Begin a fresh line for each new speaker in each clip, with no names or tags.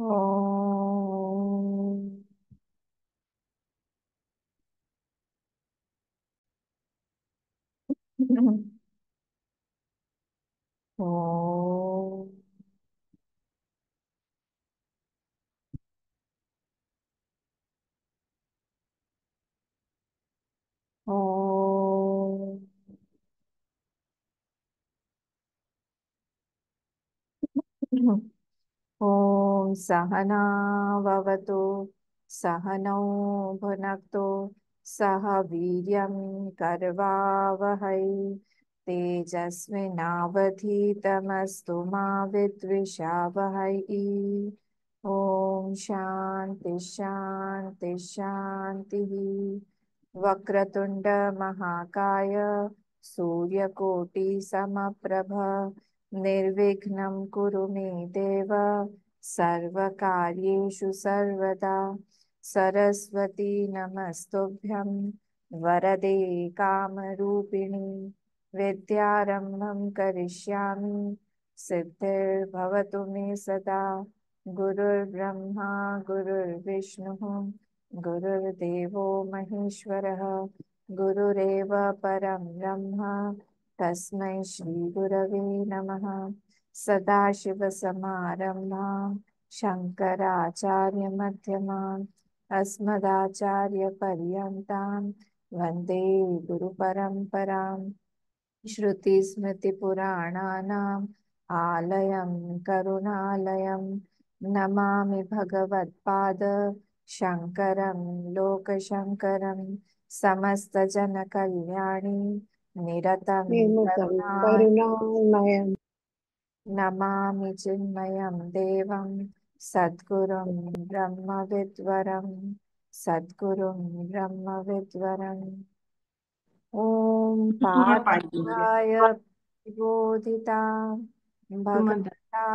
ओम। ओम। ओम। ॐ सहना भवतु सहनौ भुनक्तु सह वीर्यं करवावहै तेजस्विनावधीतमस्तु मा विद्विषावहै। ॐ शान्ति शान्ति शान्तिः। वक्रतुण्ड महाकाय सूर्यकोटि समप्रभ निर्विघ्नं कुरु मे देव सर्वकार्येषु सर्वदा। सरस्वती नमस्तुभ्यं वरदे कामरूपिणि विद्यारम्भं करिष्यामि सिद्धिर्भवतु मे सदा। गुरुर्ब्रह्मा गुरुर्विष्णुः गुरुर्देवो महेश्वरः गुरुरेव परं ब्रह्म तस्मै श्रीगुरवे नमः। सदाशिवसमारम्भां शङ्कराचार्यमध्यमाम् अस्मदाचार्यपर्यन्तां वन्दे गुरुपरम्पराम्। श्रुतिस्मृतिपुराणानाम् आलयं करुणालयं नमामि भगवत्पाद शङ्करं लोकशङ्करं। समस्तजनकल्याणी निरतं
निरतं
करुणाय
करुणामयम्।
नमामि चिन्मयं देवं सद्गुरुं ब्रह्मविद्वरं सद्गुरुं ब्रह्मविद्वरम्। ॐ
तुम्हारा पाठ दीजिए।
पार्थाय बोधिता
तुम्हारा
भगवता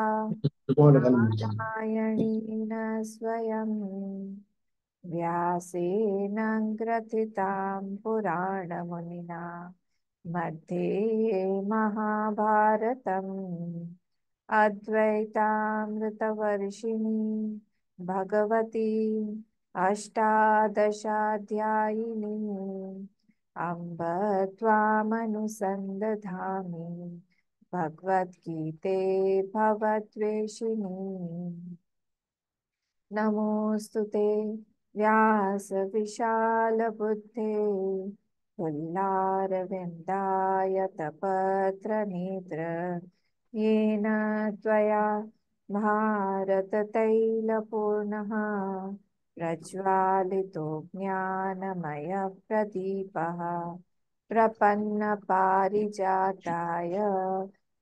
नारायणेन स्वयं व्यासेन ग्रथितां पुराणमुनिना मध्ये महाभारतम् अद्वैतामृतवर्षिणी भगवती अष्टादशाध्यायिनी अम्ब त्वामनुसन्दधामि भगवद्गीते भवद्वेषिणी। नमोऽस्तु ते व्यासविशालबुद्धे तुल्लारविन्दायतपत्रनेत्र येन त्वया भारततैलपूर्णः प्रज्वालितो ज्ञानमयप्रदीपः प्रपन्नपारिजाताय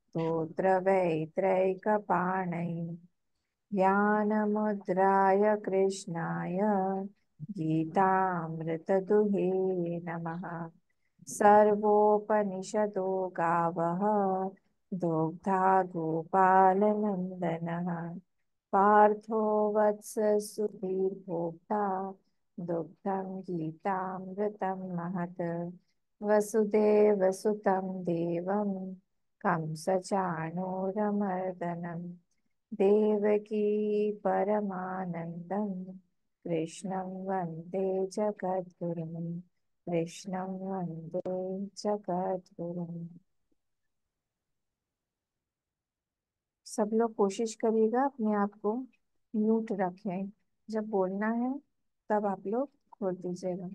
स्तोत्रवेत्रैकपाणैः ज्ञानमुद्राय कृष्णाय गीतामृतदुहे नमः। सर्वोपनिषदो गावः दुग्धा गोपालनन्दनः पार्थो वत्स सुधीर्भोक्ता दुग्धं गीतामृतं महत्। वसुदेवसुतं देवं कंसचाणूरमर्दनम् देवकी परमानन्दं कृष्णं वन्दे जगद्गुरुं कृष्णं वन्दे जगद्गुरुं। सब लोग कोशिश करिएगा अपने आप को म्यूट रखें। जब बोलना है तब आप लोग खोल दीजिएगा।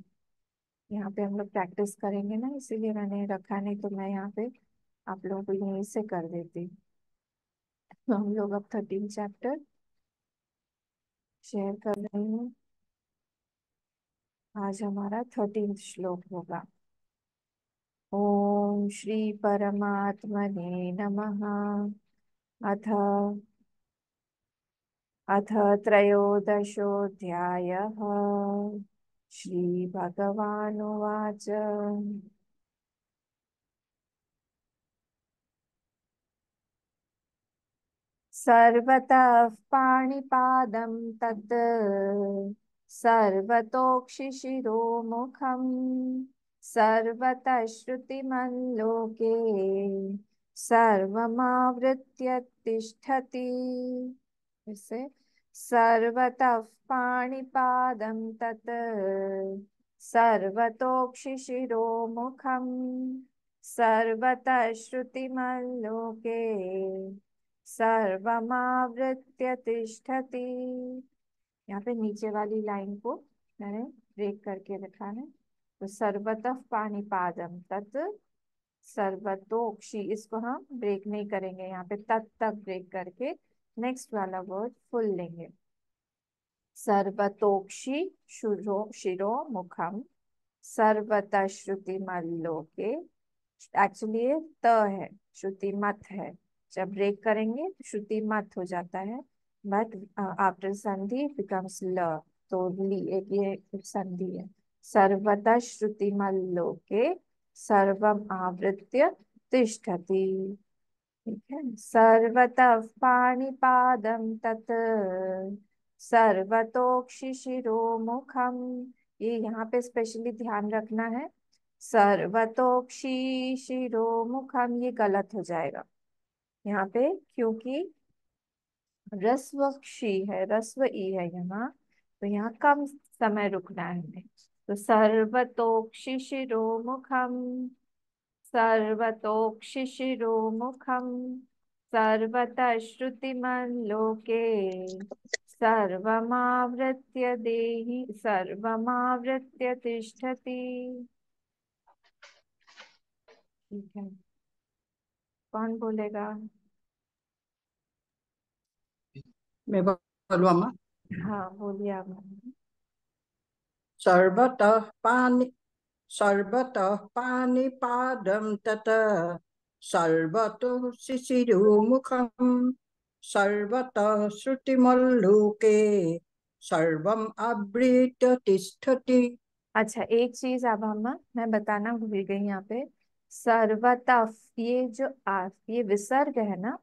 यहाँ पे हम लोग प्रैक्टिस करेंगे ना, इसीलिए मैंने रखा, नहीं तो मैं यहाँ पे आप लोगों को यहीं से कर देती। तो हम लोग अब 13 चैप्टर शेयर कर रहे हैं। आज हमारा 13 श्लोक होगा। ओम श्री परमात्मने नमः। अथ अथ त्रयोदशोऽध्यायः। श्री भगवानुवाच सर्वतः पाणिपादं तत् सर्वतोक्षिशिरोमुखम् सर्वतः श्रुतिमल्लोके सर्वमावृत्य तिष्ठति। इसे सर्वतः पाणिपादं तत् सर्वतोक्षिशिरोमुखम् सर्वतः श्रुतिमल्लोके सर्वमावृत्य तिष्ठति। यहाँ पे नीचे वाली लाइन को मैंने ब्रेक करके रखा है। तो सर्वतः पाणिपादम तत् सर्वतोक्षी, इसको हम ब्रेक नहीं करेंगे, यहाँ पे तत् तक ब्रेक करके नेक्स्ट वाला वर्ड फुल लेंगे। सर्वतोक्षी शिरो मुखम सर्वतः श्रुतिमल्लोके। एक्चुअली ये त है, श्रुति मत है। जब ब्रेक करेंगे तो श्रुति मत हो जाता है, बट आफ्टर संधि बिकम्स ल। तो ली एक ये संधि है। सर्वतः श्रुतिमल्लोके सर्वम आवृत्य तिष्ठति। ठीक है। सर्वतः पाणिपादं तत् सर्वतोक्षिशिरोमुखम। ये यहाँ पे स्पेशली ध्यान रखना है। सर्वतोक्षिशिरोमुखम ये गलत हो जाएगा यहाँ पे, क्योंकि रस्व क्षी है, रस्व ई है यहाँ। तो यहाँ कम समय रुकना है हमें। तो सर्वतोक्षिशिरोमुखम सर्वतोक्षिशिरोमुखम सर्वतः श्रुतिमल्लोके सर्वमावृत्य देहि सर्वमावृत्य तिष्ठति। ठीक है, कौन बोलेगा?
मैं बोलूँ अम्मा?
हाँ बोलिए आप।
सर्वतः पानि सर्वतः पाणिपादं तत् सर्वतो शिशिरोमुखम् सर्वतः श्रुतिमल्लोके सर्वम् आवृत्य तिष्ठति।
अच्छा, एक चीज अब हम मैं बताना भूल गई यहाँ पे। सर्वतः, ये जो ये विसर्ग है ना,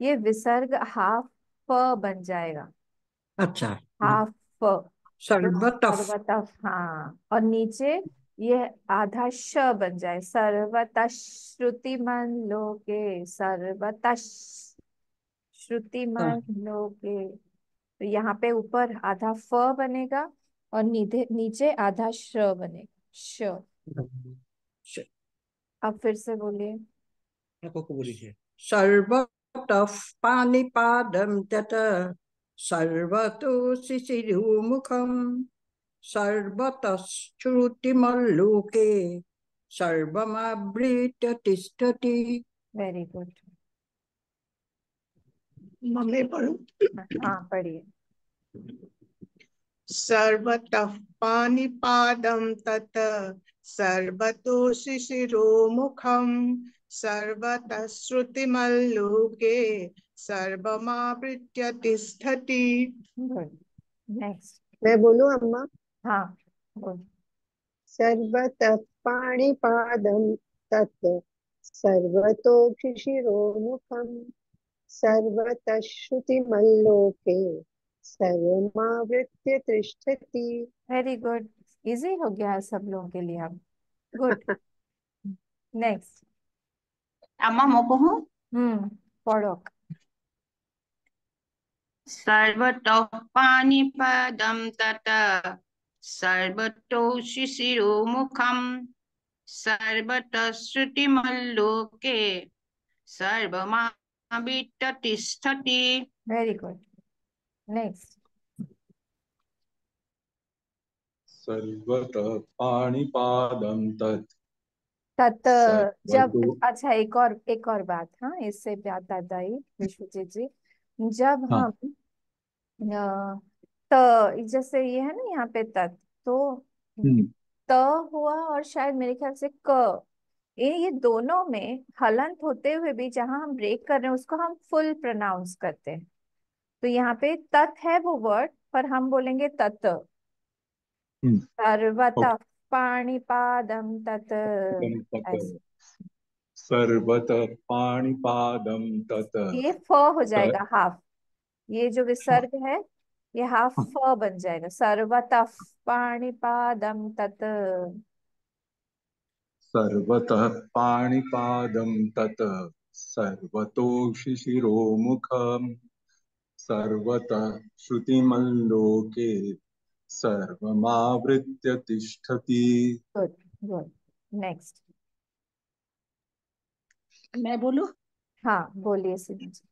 ये विसर्ग हाफ प बन जाएगा।
अच्छा।
हाफ प। तो
सर्वतः।
सर्वतः, हाँ, और नीचे ये आधा श बन जाए। सर्वतः श्रुतिमन लोके सर्वतः श्रुतिमन लोके। तो यहाँ पे ऊपर आधा फ बनेगा और नीचे नीचे आधा श बनेगा, श। अब फिर से बोलिए।
सर्वतः पाणिपादं तत् सर्वतो शिशिरोमुखम् सर्वतः श्रुतिमल्लोके सर्वमावृत्य तिष्ठति।
Very good.
मम्मी पढ़ू।
हाँ पढ़िए।
सर्वतः पाणिपादं तत् सर्वतो शिशिरोमुखम् सर्वतः श्रुतिमल्लोके सर्वमावृत्य तिष्ठति।
गुड। नेक्स्ट।
मैं बोलूं अम्मा?
हाँ बोल।
सर्वतः पाणिपादं तत् सर्वतोक्षिशिरोमुखम् सर्वतः श्रुतिमल्लोके सर्वमावृत्य तिष्ठति।
Very good. इजी हो गया है सब लोगों के लिए अब। गुड। नेक्स्ट।
अम्मा मोको हूँ।
पढ़ो।
सर्वतः पाणिपादं तत् सर्वतो शिशिरोमुखम् सर्वतः श्रुतिमल्लोके सर्वमावृत्य तिष्ठति।
Very good. नेक्स्ट।
सर्वतः पाणिपादं तत्
तत्। जब,
सर्वतो।
अच्छा, एक और बात, हाँ, इससे याद आता ही विश्वजीत जी। जब
हाँ।
हम जैसे ये है ना यहाँ पे तत्, तो
हम्म।
त हुआ और शायद मेरे ख्याल से क, ये दोनों में हलंत होते हुए भी जहां हम ब्रेक कर रहे हैं उसको हम फुल प्रोनाउंस करते हैं। तो यहाँ पे तत् है वो वर्ड, पर हम बोलेंगे तत्।
हम्म।
सर्वतः
ओके।
पाणिपादं तत्, ऐसे।
सर्वतः पाणिपादं तत्
ये फ हो जाएगा हाफ। ये जो विसर्ग है ये हाफ फ बन जाएगा। सर्वतः पाणिपादं तत्।
सर्वतः पाणिपादं तत् सर्वतो शिशिरोमुखम् सर्वतः श्रुतिमल्लोके सर्वमावृत्य तिष्ठति।
Good good. नेक्स्ट।
मैं बोलूं?
हाँ बोलिए सीमा जी।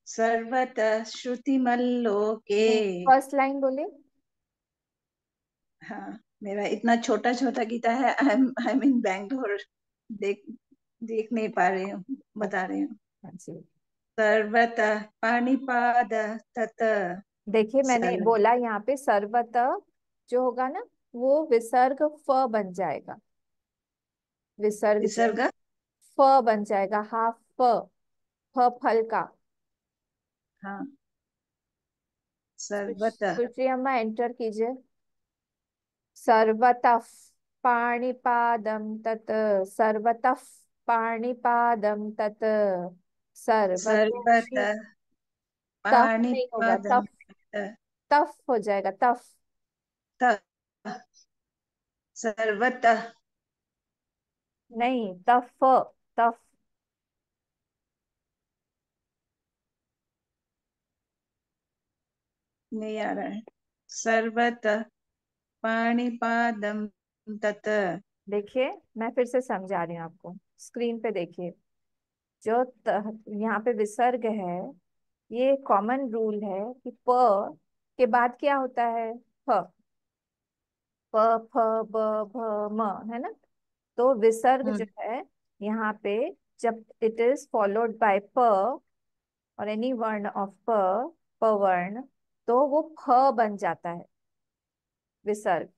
सर्वतः श्रुतिमल्लोके।
फर्स्ट लाइन बोलिए।
हाँ, मेरा इतना छोटा छोटा गीता है। आई एम इन बैंगलोर, देख देख नहीं पा रही हूँ, बता रही हूँ।
हाँ जी।
सर्वतः पाणिपाद तत।
देखिए मैंने
सर्व
बोला यहाँ पे सर्वत जो होगा ना वो विसर्ग फ बन जाएगा। विसर्ग जो
विसर्ग।
फ बन जाएगा। हाफ फ। फ फल का।
हाँ, सर्वतः।
सुश्री अम्मा एंटर कीजिए। सर्वतः पाणिपादं तत्। सर्वतः पाणिपादं तत्। सर्वतोक्षि।
सर्वतः
तफ नहीं होगा
पाणिपादं
तफ।
तत।
तफ हो जाएगा तफ।
सर्वतः।
नहीं तफ। तफ।
नहीं आ रहा है। सर्वतः पाणिपादं तत।
देखिए मैं फिर से समझा रही हूँ आपको। स्क्रीन पे देखिए। जो यहाँ पे विसर्ग है ये कॉमन रूल है कि प के बाद क्या होता है। फ। प फ ब भ म है ना। तो विसर्ग जो
हम्म।
है यहाँ पे जब इट इज फॉलोड बाय प और एनी वर्ण ऑफ प, प वर्ण, तो वो फ बन जाता है विसर्ग।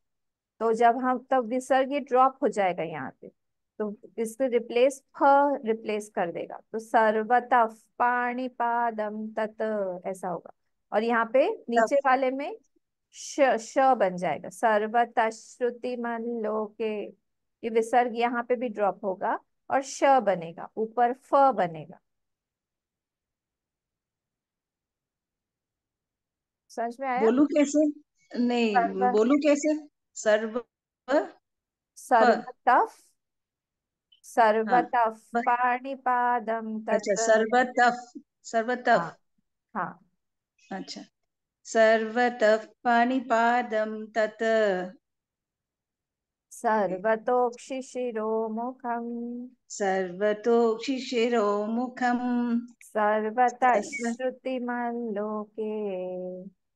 तो जब हम तब विसर्ग ये ड्रॉप हो जाएगा यहाँ पे। तो इससे रिप्लेस फ रिप्लेस कर देगा तो सर्वतः पाणिपादम तत् ऐसा होगा। और यहाँ पे
तब
नीचे वाले में श बन जाएगा। सर्वतः श्रुतिमन लोके। ये विसर्ग यहाँ पे भी ड्रॉप होगा और श बनेगा ऊपर फ बनेगा। समझ में आया।
बोलू कैसे? नहीं,
सर्व
बोलू कैसे? सर्व प।
सर्वतः
हाँ,
सर्वतः
ब-
पाणिपादं
अच्छा,
तत्।
सर्वतः। सर्वतः।
हाँ हाँ।
अच्छा, सर्वतः पाणिपादं तत्।
सर्वतोक्षिशिरोमुखम्।
सर्वतोक्षिशिरोमुखम्।
सर्वतः
सर्व
श्रुतिमल्लोके।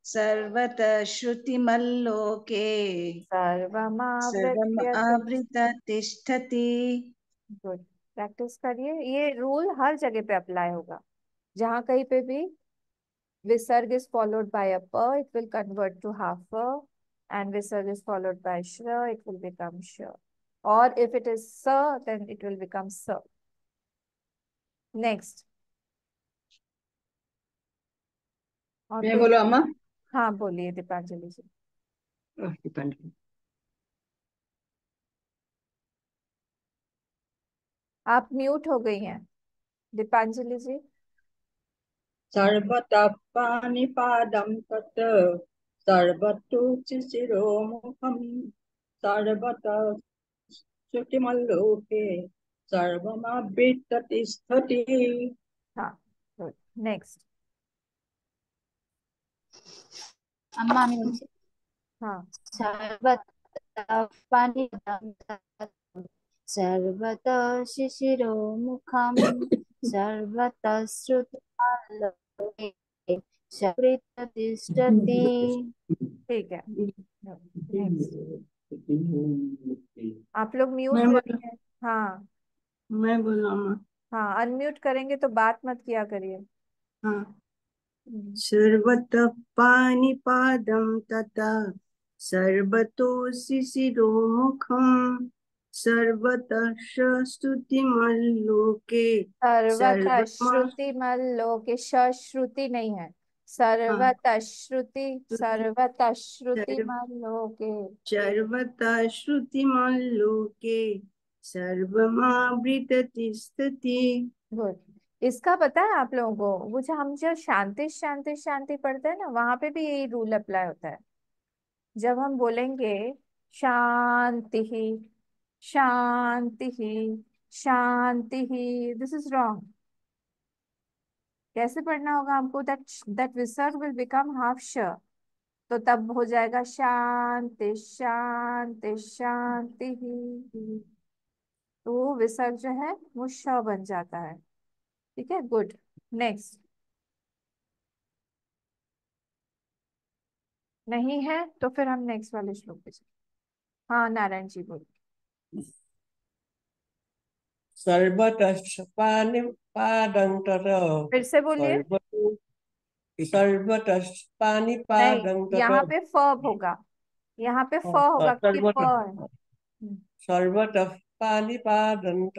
सर्वतः श्रुतिमल्लोके सर्वम्
सर्वमावृत्य
आवृत
तिष्ठति।
तिष्ठति।
गुड। प्रैक्टिस करिए। ये रूल हर जगह पे अप्लाई होगा। जहाँ कहीं पे भी visarg is followed by a pa, it will convert to half a, and visarg is followed by shra, it will become sha. Or if it is sa, then it will become sa. Next. और
मैं
कोई।
बोलो अम्मा।
हाँ बोलिए दीपांजलि जी।
Depend.
आप mute हो गई हैं दीपांजलि जी।
सर्वतः पाणिपादं तत् सर्वतोक्षिशिरोमुखम् सर्वतः श्रुतिमल्लोके सर्वमावृत्य तिष्ठति।
हाँ गुड। नेक्स्ट।
अम्मा আমি বলছি
हाँ
सर्वतः पाणिपादं तत् सर्वतः शिशिरोमुखं सर्वतः श्रुतिमल्लोके सर्वत्र तिष्ठति।
ठीक है। नेक्स्ट। आप लोग म्यूट
मैं
हो
बोलो।
रही हैं। हाँ
मैं बोलो अम्मा।
हाँ अनम्यूट करेंगे तो बात मत किया करिए।
हाँ।
हम्म।
सर्वतः पाणिपादं तथा सर्वतो शिशिरोमुखम् सर्वतः श्रुतिमल्लोके
सर्वतः
सर्वमा।
श्रुतिमल लोके श्रुति नहीं है।
हाँ।
सर्वतः श्रुति
श्रुति
सर्वतः
सर्व
श्रुतिमल लोके।
सर्वतः श्रुतिमल्लोके सर्वमावृत्य तिष्ठति।
गुड। इसका पता है आप लोगों को वो जो हम जो शांति शांति शांति पढ़ते हैं ना वहां पे भी यही रूल अप्लाई होता है। जब हम बोलेंगे शांति ही शांति ही शांति ही, दिस इज रॉन्ग। कैसे पढ़ना होगा हमको? दैट विसर्ग विल बिकम हाफ श, तो तब हो जाएगा शांति शांति शांति ही, तो वो विसर्ग जो है वो श बन जाता है। ठीक है, गुड। नेक्स्ट। नहीं है तो फिर हम नेक्स्ट वाले श्लोक पे चलें। हाँ नारायण जी बोलिए।
सर्वतः पाणिपादं
फिर से बोलिए।
सर्वतः
नहीं,
पाणिपादं
यहाँ पे फ होगा, यहाँ पे फ होगा क्योंकि फ
सर्वतः
है।
सर्वतः पाणिपादं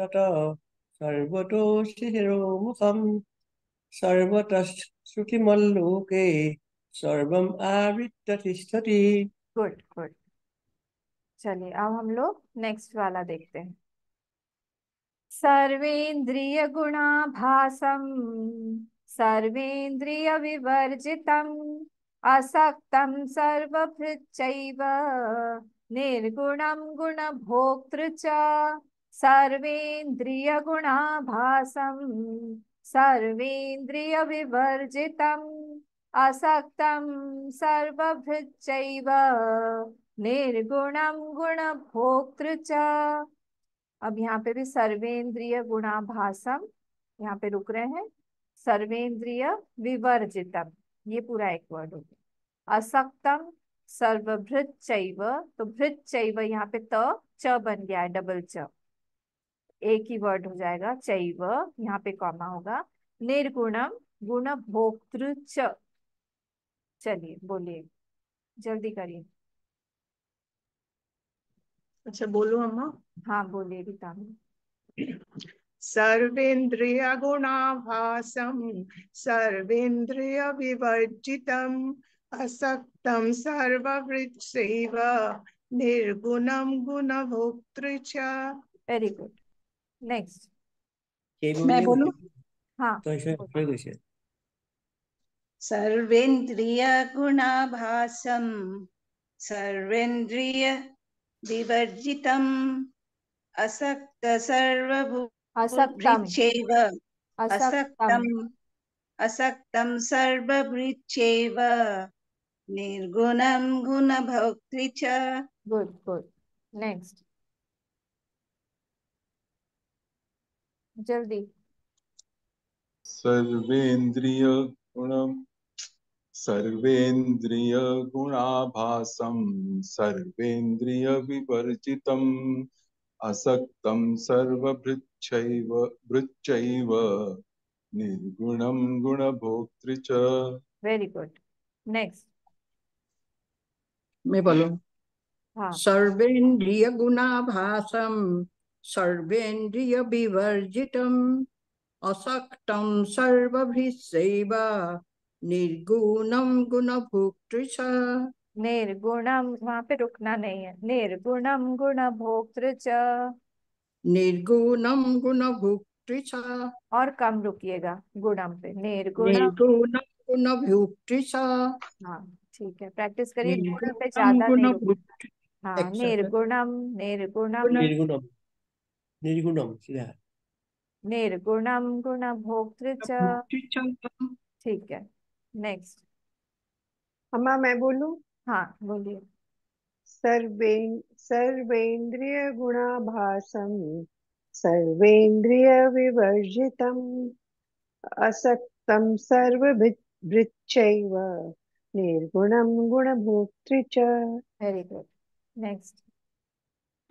सर्वतोशिशिरोमुखं सर्वतः श्रुतिमल्लोके सर्वम् आवृत्य तिष्ठति।
Good good. चलिए अब हम लोग नेक्स्ट वाला देखते हैं। सर्वेन्द्रिय गुणाभासम सर्वेन्द्रिय विवर्जितम असक्तम सर्वभृच्चैव निर्गुणं गुणभोक्तृ च। सर्वेन्द्रिय गुणाभासम सर्वेन्द्रिय विवर्जितम असक्तम सर्वभृच्चैव निर्गुणं गुणभोक्तृ च। अब यहाँ पे भी सर्वेन्द्रिय गुणाभासम, यहाँ पे रुक रहे हैं। सर्वेन्द्रिय विवर्जितम, ये पूरा एक वर्ड हो गया। असक्तम सर्वभृत चैव, तो भृत चैव यहाँ पे त च बन गया है, डबल च, एक ही वर्ड हो जाएगा। चैव यहाँ पे कॉमा होगा। निर्गुणम गुण भोक्तृ च। चलिए बोलिए, जल्दी करिए।
अच्छा बोलो अम्मा।
हाँ बोलिए गीता।
सर्वेन्द्रिय गुणाभासम सर्वेन्द्रिय विवर्जितम असक्तम सर्वभृत्सैव निर्गुणं गुणभोक्तृ च।
Very good. नेक्स्ट।
मैं बोलूं?
हाँ
सर्वेन्द्रिय गुणाभासम सर्वेन्द्रिय विवर्जितम असक्त
असक्तम
सर्वभूतभृच्छैव
असक्तम
असक्तम असक्तम सर्वभृच्छैव निर्गुणं गुणभोक्तृ च।
Good good. नेक्स्ट जल्दी।
सर्वेन्द्रिय गुण सर्वेन्द्रिय गुणाभासं सर्वेन्द्रिय विवर्जितम् असक्तं सर्वभृच्छैव भृच्चैव निर्गुणं गुणभोक्तृ च।
Very good. नेक्स्ट।
मैं बोलूं?
हाँ
सर्वेन्द्रिय गुणाभासम सर्वेन्द्रिय विवर्जितम असक्तम सर्वभृत्सैव निर्गुणं गुणभोक्तृ च।
निर्गुणम, वहां पे रुकना नहीं है। निर्गुणम गुण भोक्तृ च,
निर्गुणं गुणभोक्तृ च।
और कम रुकिएगा गुणम पे। निर्गुणम।
निर्गुणं गुणभोक्तृ च।
हाँ ठीक है, प्रैक्टिस करिए, गुण पे
निर्गुणं
ज्यादा नहीं रुक।
गुणभोक्तृ।
हाँ निर्गुणम निर्गुणम
निर्गुणम निर्गुणम सीधा
निर्गुणम गुण भोक्तृ च।
भोक्तृ च।
ठीक है। नेक्स्ट।
अम्मा मैं बोलूं?
हाँ बोलिए।
सर्वेन्द्रिय गुणाभासम सर्वेन्द्रिय विवर्जितम असक्तम सर्वभृच्चैव निर्गुणं गुणभोक्तृ च।
Very good. नेक्स्ट।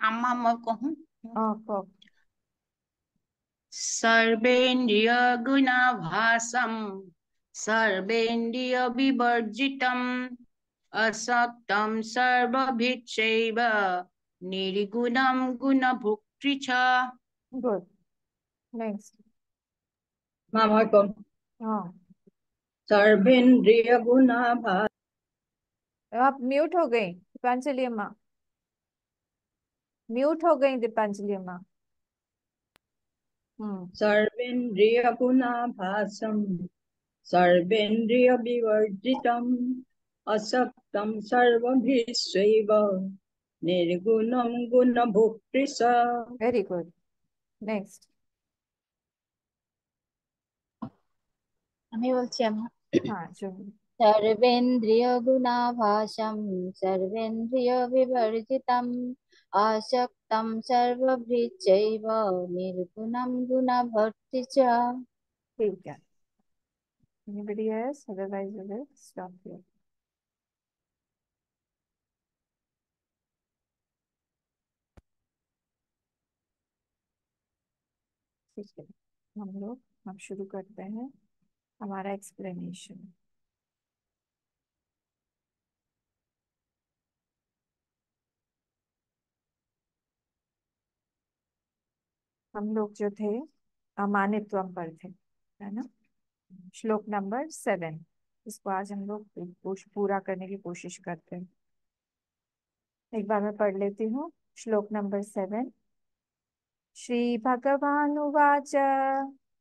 अम्मा मैं कहूँ?
को
सर्वेन्द्रिय गुणाभासम सर्वेन्द्रिय विवर्जितम असक्तम सर्वभृत्सैव निर्गुणं गुणभोक्तृ च।
गुड। नेक्स्ट।
मामा को
हाँ
सर्वेन्द्रिय गुणाभासम
आप म्यूट हो गई दीपांजलि अम्मा, म्यूट हो गई दीपांजलि अम्मा।
सर्वेन्द्रिय गुणाभासम सर्वेन्द्रिय विवर्जितम असक्तम सर्वभृत्सैव निर्गुणं गुणभोक्तृ च।
Very good. नेक्स्ट।
আমি বলছি আমার
हाँ जो
सर्वेन्द्रिय गुणाभासं सर्वेन्द्रिय विवर्जितम् आसक्तं सर्वभृच्चैव निर्गुणं गुणभर्ति च।
ठीक है। Anybody else? Otherwise we will stop here. ठीक है, हम शुरू करते हैं हमारा एक्सप्लेनेशन। हम लोग जो थे अमानित्वम पर थे, है ना। श्लोक नंबर 7, इसको आज हम लोग पूरा करने की कोशिश करते हैं। एक बार मैं पढ़ लेती हूँ श्लोक नंबर 7। श्री भगवानुवाच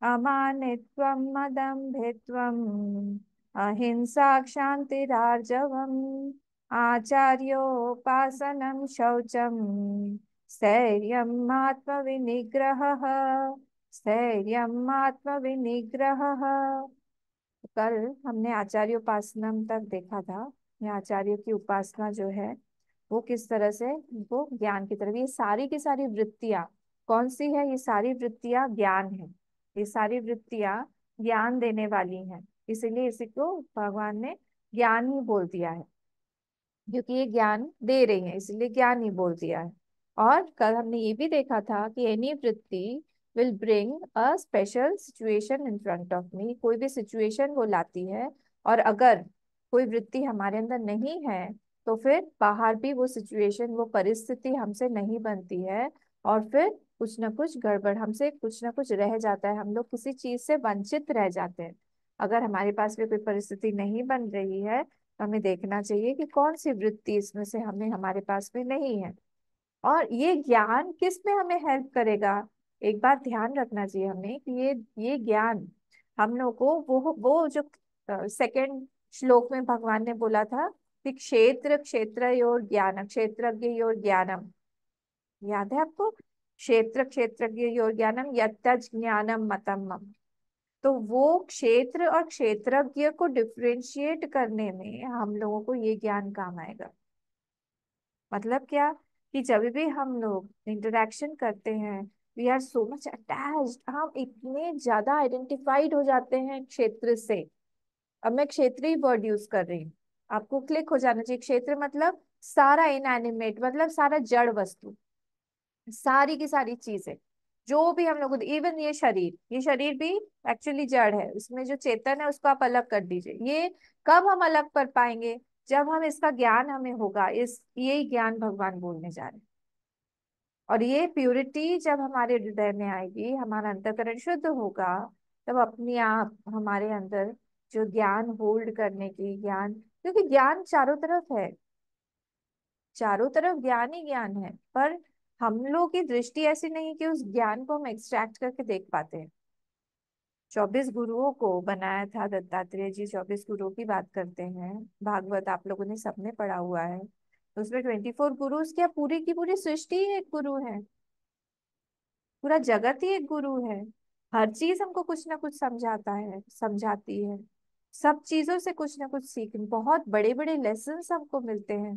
अमानित्वं मदम्भित्वम् अहिंसा क्षान्तिरार्जवम् आचार्योपासनं शौचं स्थैर्यम् आत्मविनिग्रहः स्थैर्यम् आत्मविनिग्रहः। कल हमने आचार्य उपासना तक देखा था। ये आचार्य की उपासना जो है वो किस तरह से वो ज्ञान की तरफ, ये सारी की सारी वृत्तियां कौन सी है, ये सारी वृत्तियां ज्ञान है। ये सारी वृत्तियां ज्ञान देने वाली हैं, इसीलिए इसी को भगवान ने ज्ञान ही बोल दिया है, क्योंकि ये ज्ञान दे रही है इसलिए ज्ञान ही बोल दिया है। और कल हमने ये भी देखा था कि एनी वृत्ति will bring a special situation in front of me, कोई भी सिचुएशन वो लाती है। और अगर कोई वृत्ति हमारे अंदर नहीं है तो फिर बाहर भी वो सिचुएशन वो परिस्थिति हमसे नहीं बनती है, और फिर कुछ ना कुछ गड़बड़ हमसे कुछ ना कुछ रह जाता है, हम लोग किसी चीज से वंचित रह जाते हैं। अगर हमारे पास भी कोई परिस्थिति नहीं बन रही है तो हमें देखना चाहिए कि कौन सी वृत्ति इसमें से हमें हमारे पास में नहीं है। और ये ज्ञान किस में हमें हेल्प करेगा, एक बात ध्यान रखना चाहिए हमें कि ये ज्ञान हम लोग को वो जो सेकंड श्लोक में भगवान ने बोला था कि क्षेत्र क्षेत्रयोर ज्ञान क्षेत्रज्ञयोर ज्ञानम, याद है आपको। क्षेत्र क्षेत्रज्ञयोर ज्ञानम यत्तज ज्ञानम मतम मम। तो वो क्षेत्र और क्षेत्रज्ञ को डिफरेंशिएट करने में हम लोगों को ये ज्ञान काम आएगा। मतलब क्या कि जब भी हम लोग इंटरेक्शन करते हैं we are so much attached, हम इतने ज्यादा आइडेंटिफाइड हो जाते हैं क्षेत्र से। अब मैं क्षेत्रीय वर्ड यूज कर रही हूँ, आपको क्लिक हो जाना चाहिए। क्षेत्र मतलब सारा इनएनिमेट, मतलब सारा जड़ वस्तु, सारी की सारी चीजें जो भी हम लोग, इवन ये शरीर भी एक्चुअली जड़ है, उसमें जो चेतन है उसको आप अलग कर दीजिए। ये कब हम अलग कर पाएंगे, जब हम इसका ज्ञान हमें होगा। इस यही ज्ञान भगवान बोलने जा रहे हैं। और ये प्यूरिटी जब हमारे हृदय में आएगी, हमारा अंतःकरण शुद्ध होगा, तब अपने आप हमारे अंदर जो ज्ञान होल्ड करने की ज्ञान, क्योंकि ज्ञान चारों तरफ है, चारों तरफ ज्ञान ही ज्ञान है, पर हम लोग की दृष्टि ऐसी नहीं कि उस ज्ञान को हम एक्सट्रैक्ट करके देख पाते हैं। 24 गुरुओं को बनाया था दत्तात्रेय जी, 24 गुरुओं की बात करते हैं। भागवत आप लोगों ने सबने पढ़ा हुआ है, तो उसमें 24 गुरु, क्या पूरी की पूरी सृष्टि ही एक गुरु है, पूरा जगत ही एक गुरु है। हर चीज हमको कुछ ना कुछ समझाता है, समझाती है। सब चीजों से कुछ ना कुछ सीख, बहुत बड़े बड़े लेसन हमको मिलते हैं।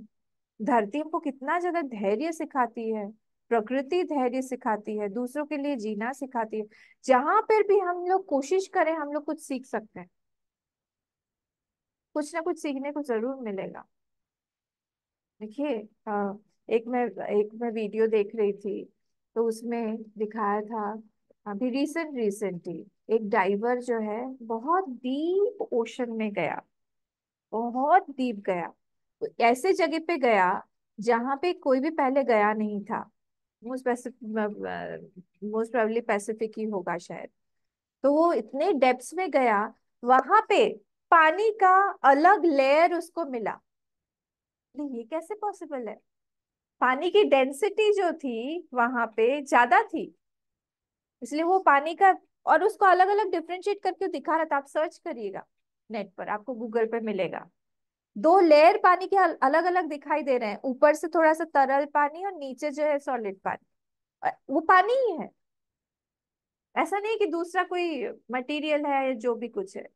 धरती हमको कितना ज्यादा धैर्य सिखाती है, प्रकृति धैर्य सिखाती है, दूसरों के लिए जीना सिखाती है। जहां पर भी हम लोग कोशिश करें हम लोग कुछ सीख सकते हैं, कुछ ना कुछ सीखने को जरूर मिलेगा। देखिए एक मैं वीडियो देख रही थी, तो उसमें दिखाया था अभी रिसेंटली एक डाइवर जो है बहुत डीप ओशन में गया, बहुत डीप गया। तो ऐसे जगह पे गया जहां पे कोई भी पहले गया नहीं था। मोस्ट मोस्ट प्रोबेबली पैसिफिक ही होगा शायद। तो वो इतने डेप्थ्स में गया, वहां पे पानी का अलग लेयर उसको मिला। तो ये कैसे पॉसिबल है, पानी की डेंसिटी जो थी वहां पे ज्यादा थी, इसलिए वो पानी का, और उसको अलग अलग डिफरेंशिएट करके दिखा रहा था। आप सर्च करिएगा नेट पर, आपको गूगल पे मिलेगा। दो लेयर पानी के अलग अलग दिखाई दे रहे हैं, ऊपर से थोड़ा सा तरल पानी और नीचे जो है सॉलिड पानी, और वो पानी ही है। ऐसा नहीं कि दूसरा कोई मटेरियल है या जो भी कुछ है।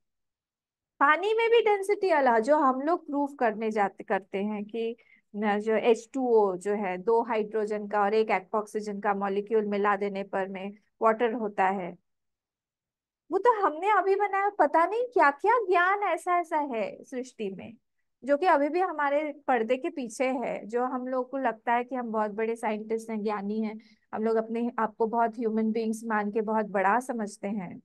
पानी में भी डेंसिटी अलग, जो हम लोग प्रूफ करने जाते करते हैं कि न, जो H2O जो है, दो हाइड्रोजन का और एक ऑक्सीजन का मॉलिक्यूल मिला देने पर में वाटर होता है, वो तो हमने अभी बनाया। पता नहीं क्या क्या ज्ञान ऐसा ऐसा है सृष्टि में, जो कि अभी भी हमारे पर्दे के पीछे है, जो हम लोग को लगता है कि हम बहुत बड़े साइंटिस्ट हैं, ज्ञानी हैं, हम लोग अपने आप को बहुत ह्यूमन बींग्स मान के बहुत बड़ा समझते हैं,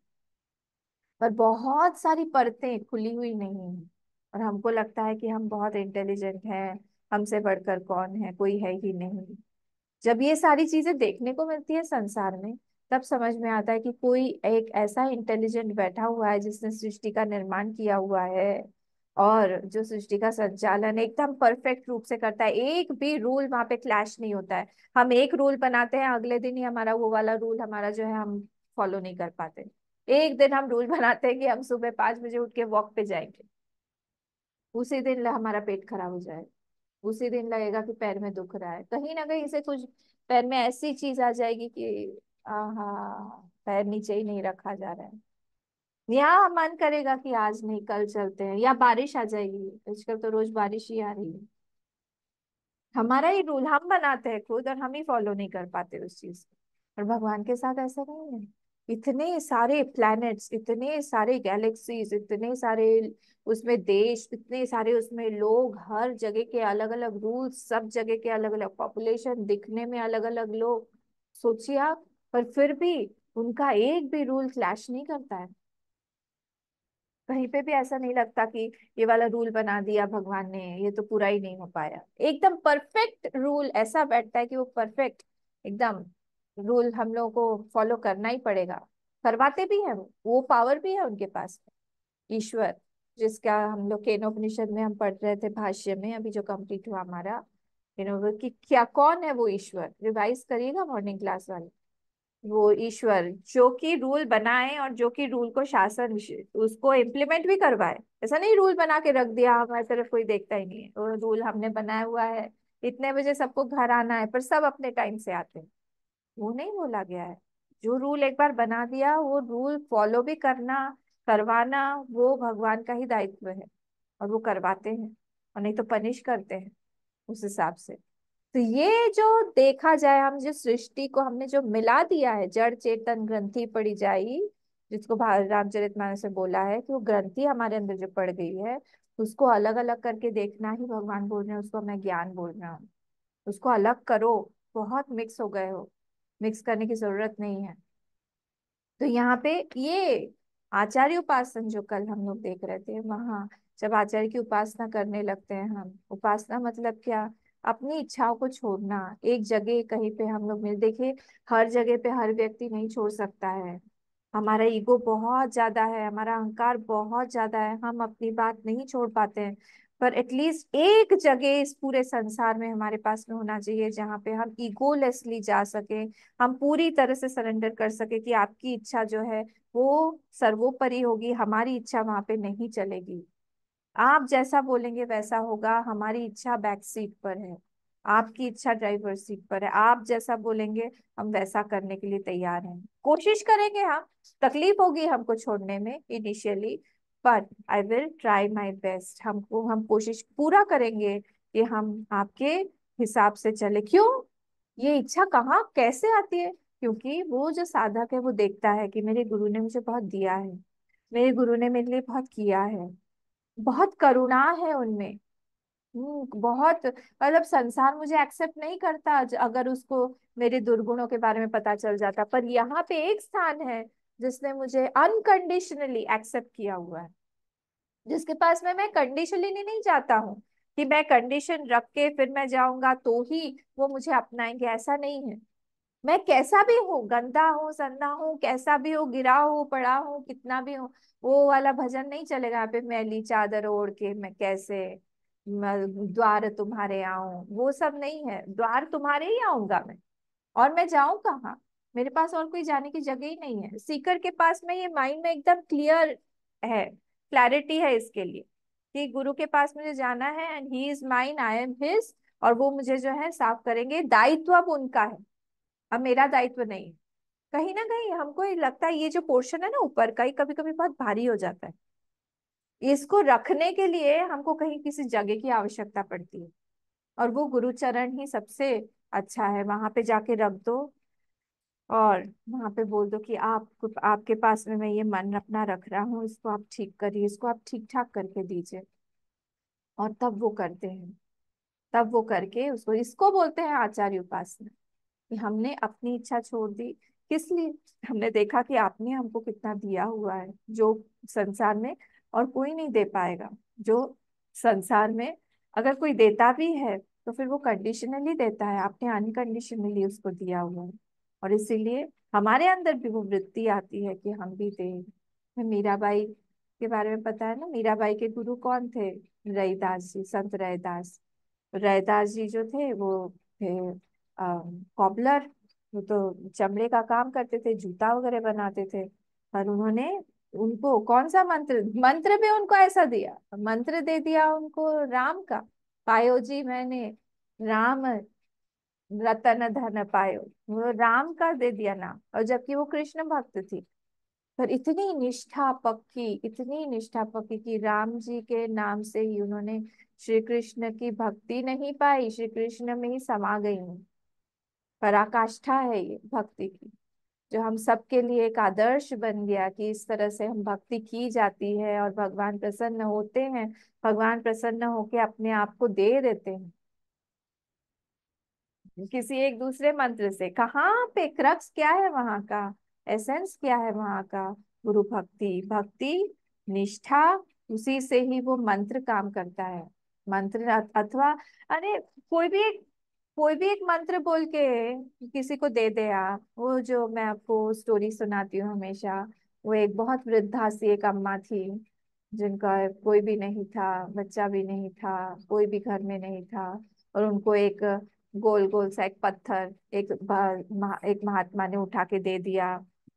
पर बहुत सारी परतें खुली हुई नहीं हैं, और हमको लगता है कि हम बहुत इंटेलिजेंट हैं, हमसे बढ़कर कौन है, कोई है ही नहीं। जब ये सारी चीजें देखने को मिलती है संसार में, तब समझ में आता है कि कोई एक ऐसा इंटेलिजेंट बैठा हुआ है जिसने सृष्टि का निर्माण किया हुआ है, और जो सृष्टि का संचालन एकदम परफेक्ट रूप से करता है, एक भी रूल वहां पे क्लैश नहीं होता है। हम एक रूल बनाते हैं, अगले दिन ही हमारा वो वाला रूल हमारा जो है हम फॉलो नहीं कर पाते। एक दिन हम रूल बनाते हैं कि हम सुबह 5 बजे उठ के वॉक पे जाएंगे, उसी दिन हमारा पेट खराब हो जाए, उसी दिन लगेगा कि पैर में दुख रहा है, कहीं ना कहीं से कुछ पैर में ऐसी चीज आ जाएगी कि आहा, पैर नीचे ही नहीं रखा जा रहा है, या मन करेगा कि आज नहीं कल चलते हैं, या बारिश आ जाएगी, आजकल तो रोज बारिश ही आ रही है। हमारा ही रूल हम बनाते हैं खुद, और हम ही फॉलो नहीं कर पाते उस चीज को। और भगवान के साथ ऐसा नहीं है। इतने सारे प्लैनेट्स, इतने सारे गैलेक्सीज, इतने सारे उसमें देश, इतने सारे उसमें लोग, हर जगह के अलग अलग रूल्स, सब जगह के अलग अलग पॉपुलेशन, दिखने में अलग अलग लोग, सोचिए आप, पर फिर भी उनका एक भी रूल क्लैश नहीं करता है। कहीं पे भी ऐसा नहीं लगता कि ये वाला रूल बना दिया भगवान ने, ये तो पूरा ही नहीं हो पाया। एकदम परफेक्ट रूल ऐसा बैठता है कि वो परफेक्ट एकदम रूल हम लोगों को फॉलो करना ही पड़ेगा। करवाते भी हैं वो पावर भी है उनके पास। ईश्वर, जिसका हम लोग केनोपनिषद में हम पढ़ रहे थे भाष्य में, अभी जो कंप्लीट हुआ हमारा, कि क्या कौन है वो ईश्वर, रिवाइज करिएगा मॉर्निंग क्लास वाले। वो ईश्वर जो कि रूल बनाए, और जो कि रूल को शासन उसको इम्प्लीमेंट भी करवाए। ऐसा नहीं रूल बना के रख दिया, हमारी तरफ कोई देखता ही नहीं है, वो रूल हमने बनाया हुआ है, इतने बजे सबको घर आना है, पर सब अपने टाइम से आते हैं, वो नहीं बोला गया है। जो रूल एक बार बना दिया, वो रूल फॉलो भी करना, करवाना, वो भगवान का ही दायित्व है, और वो करवाते हैं, और नहीं तो पनिश करते हैं उस हिसाब से। तो ये जो देखा जाए, हम जो सृष्टि को हमने जो मिला दिया है, जड़ चेतन ग्रंथि पड़ी जाई, जिसको रामचरितमानस में बोला है कि वो ग्रंथि हमारे अंदर जो पड़ गई है, उसको अलग अलग करके देखना ही भगवान बोल रहे हैं, उसको मैं ज्ञान बोल रहा हूँ। उसको अलग करो, बहुत मिक्स हो गए हो, मिक्स करने की जरूरत नहीं है। तो यहाँ पे ये आचार्य उपासना जो कल हम लोग देख रहे थे, वहां जब आचार्य की उपासना करने लगते हैं हम, उपासना मतलब क्या, अपनी इच्छाओं को छोड़ना। एक जगह कहीं पे हम लोग मिल, देखिए हर जगह पे हर व्यक्ति नहीं छोड़ सकता है। हमारा ईगो बहुत ज्यादा है, हमारा अहंकार बहुत ज्यादा है, हम अपनी बात नहीं छोड़ पाते हैं। पर एटलीस्ट एक जगह इस पूरे संसार में हमारे पास में होना चाहिए जहाँ पे हम ईगोलेसली जा सके, हम पूरी तरह से सरेंडर कर सके कि आपकी इच्छा जो है वो सर्वोपरि होगी, हमारी इच्छा वहां पे नहीं चलेगी। आप जैसा बोलेंगे वैसा होगा, हमारी इच्छा बैक सीट पर है, आपकी इच्छा ड्राइवर सीट पर है, आप जैसा बोलेंगे हम वैसा करने के लिए तैयार हैं। कोशिश करेंगे हम, तकलीफ होगी हमको छोड़ने में initially, but I will try my best. हम कोशिश पूरा करेंगे कि हम आपके हिसाब से चले। क्यों, ये इच्छा कहाँ कैसे आती है? क्योंकि वो जो साधक है वो देखता है कि मेरे गुरु ने मुझे बहुत दिया है, मेरे गुरु ने मेरे लिए बहुत किया है, बहुत करुणा है उनमें। बहुत, मतलब संसार मुझे एक्सेप्ट नहीं करता अगर उसको मेरे दुर्गुणों के बारे में पता चल जाता, पर यहाँ पे एक स्थान है जिसने मुझे अनकंडीशनली एक्सेप्ट किया हुआ है, जिसके पास में मैं कंडीशनली नहीं जाता हूँ कि मैं कंडीशन रख के फिर मैं जाऊंगा तो ही वो मुझे अपनाएंगे, ऐसा नहीं है। मैं कैसा भी हूँ, गंदा हूँ, संधा हूँ, कैसा भी हूँ, गिरा हूँ, पड़ा हूँ, कितना भी हूँ, वो वाला भजन नहीं चलेगा यहाँ पे, मैली चादर ओढ़ के मैं कैसे द्वार तुम्हारे आऊं, वो सब नहीं है। द्वार तुम्हारे ही आऊंगा मैं, और मैं जाऊं कहाँ? मेरे पास और कोई जाने की जगह ही नहीं है। सीकर के पास में ये माइंड में एकदम क्लियर है, क्लैरिटी है इसके लिए कि गुरु के पास मुझे जाना है, and he is mine, I am his, और वो मुझे जो है साफ करेंगे। दायित्व अब उनका है, अब मेरा दायित्व नहीं है। कहीं ना कहीं हमको ये लगता है ये जो पोर्शन है ना ऊपर का, ही कभी कभी बहुत भारी हो जाता है। इसको रखने के लिए हमको कहीं किसी जगह की आवश्यकता पड़ती है, और वो गुरु चरण ही सबसे अच्छा है। वहां पे जाके रख दो और वहां पे बोल दो कि आप आपके पास में मैं ये मन अपना रख रहा हूँ, इसको आप ठीक करिए, इसको आप ठीक ठाक करके दीजिए। और तब वो करते हैं, तब वो करके उसको, इसको बोलते हैं आचार्य उपासना, कि हमने अपनी इच्छा छोड़ दी। किस लिए? हमने देखा कि आपने हमको कितना दिया हुआ है, जो संसार में और कोई नहीं दे पाएगा। जो संसार में अगर कोई देता भी है तो फिर वो कंडीशनली देता है, आपने अनकंडीशनली उसको दिया हुआ है। और इसीलिए हमारे अंदर भी वो वृत्ति आती है कि हम भी दें। हमें मीराबाई के बारे में पता है ना, मीराबाई के गुरु कौन थे? रैदास जी, संत रैदास। रैदास जी जो थे वो थे कॉबलर। वो तो चमड़े का काम करते थे, जूता वगैरह बनाते थे। पर उन्होंने, उनको कौन सा मंत्र, मंत्र भी उनको ऐसा दिया, मंत्र दे दिया उनको राम का, पायो जी मैंने राम रतन धन पायो। वो राम का दे दिया नाम, और जबकि वो कृष्ण भक्त थी। पर इतनी निष्ठा पक्की, इतनी निष्ठा पक्की कि राम जी के नाम से ही उन्होंने श्री कृष्ण की भक्ति नहीं पाई, श्री कृष्ण में ही समा गई हूँ। पराकाष्ठा है ये भक्ति की, जो हम सबके लिए एक आदर्श बन गया कि इस तरह से हम भक्ति की जाती है और भगवान प्रसन्न होते हैं। भगवान प्रसन्न होके अपने आप को दे देते हैं किसी एक दूसरे मंत्र से। कहाँ पे क्रक्स क्या है वहां का, एसेंस क्या है वहां का? गुरु भक्ति, भक्ति निष्ठा, उसी से ही वो मंत्र काम करता है। मंत्र अथवा, अरे कोई भी एक मंत्र बोल के किसी को दे दे आप। वो जो मैं आपको स्टोरी सुनाती हूँ हमेशा, वो एक बहुत वृद्धा सी एक अम्मा थी, जिनका कोई भी नहीं था, बच्चा भी नहीं था, कोई भी घर में नहीं था। और उनको एक गोल गोल सा एक पत्थर एक महात्मा ने उठा के दे दिया,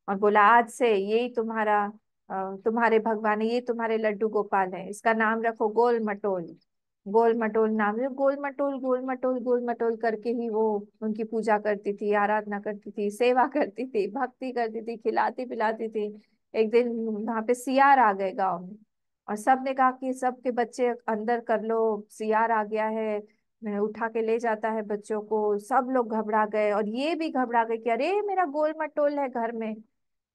और बोला आज से यही तुम्हारे भगवान है, ये तुम्हारे लड्डू गोपाल है, इसका नाम रखो गोल मटोल। गोल मटोल नाम है, गोल मटोल गोल मटोल गोल मटोल करके ही वो उनकी पूजा करती थी, आराधना करती थी, सेवा करती थी, भक्ति करती थी, खिलाती पिलाती थी। एक दिन वहां पे सियार आ गए गांव में, और सबने कहा कि सबके बच्चे अंदर कर लो, सियार आ गया है, उठा के ले जाता है बच्चों को। सब लोग घबरा गए, और ये भी घबरा गए कि अरे मेरा गोल मटोल है घर में।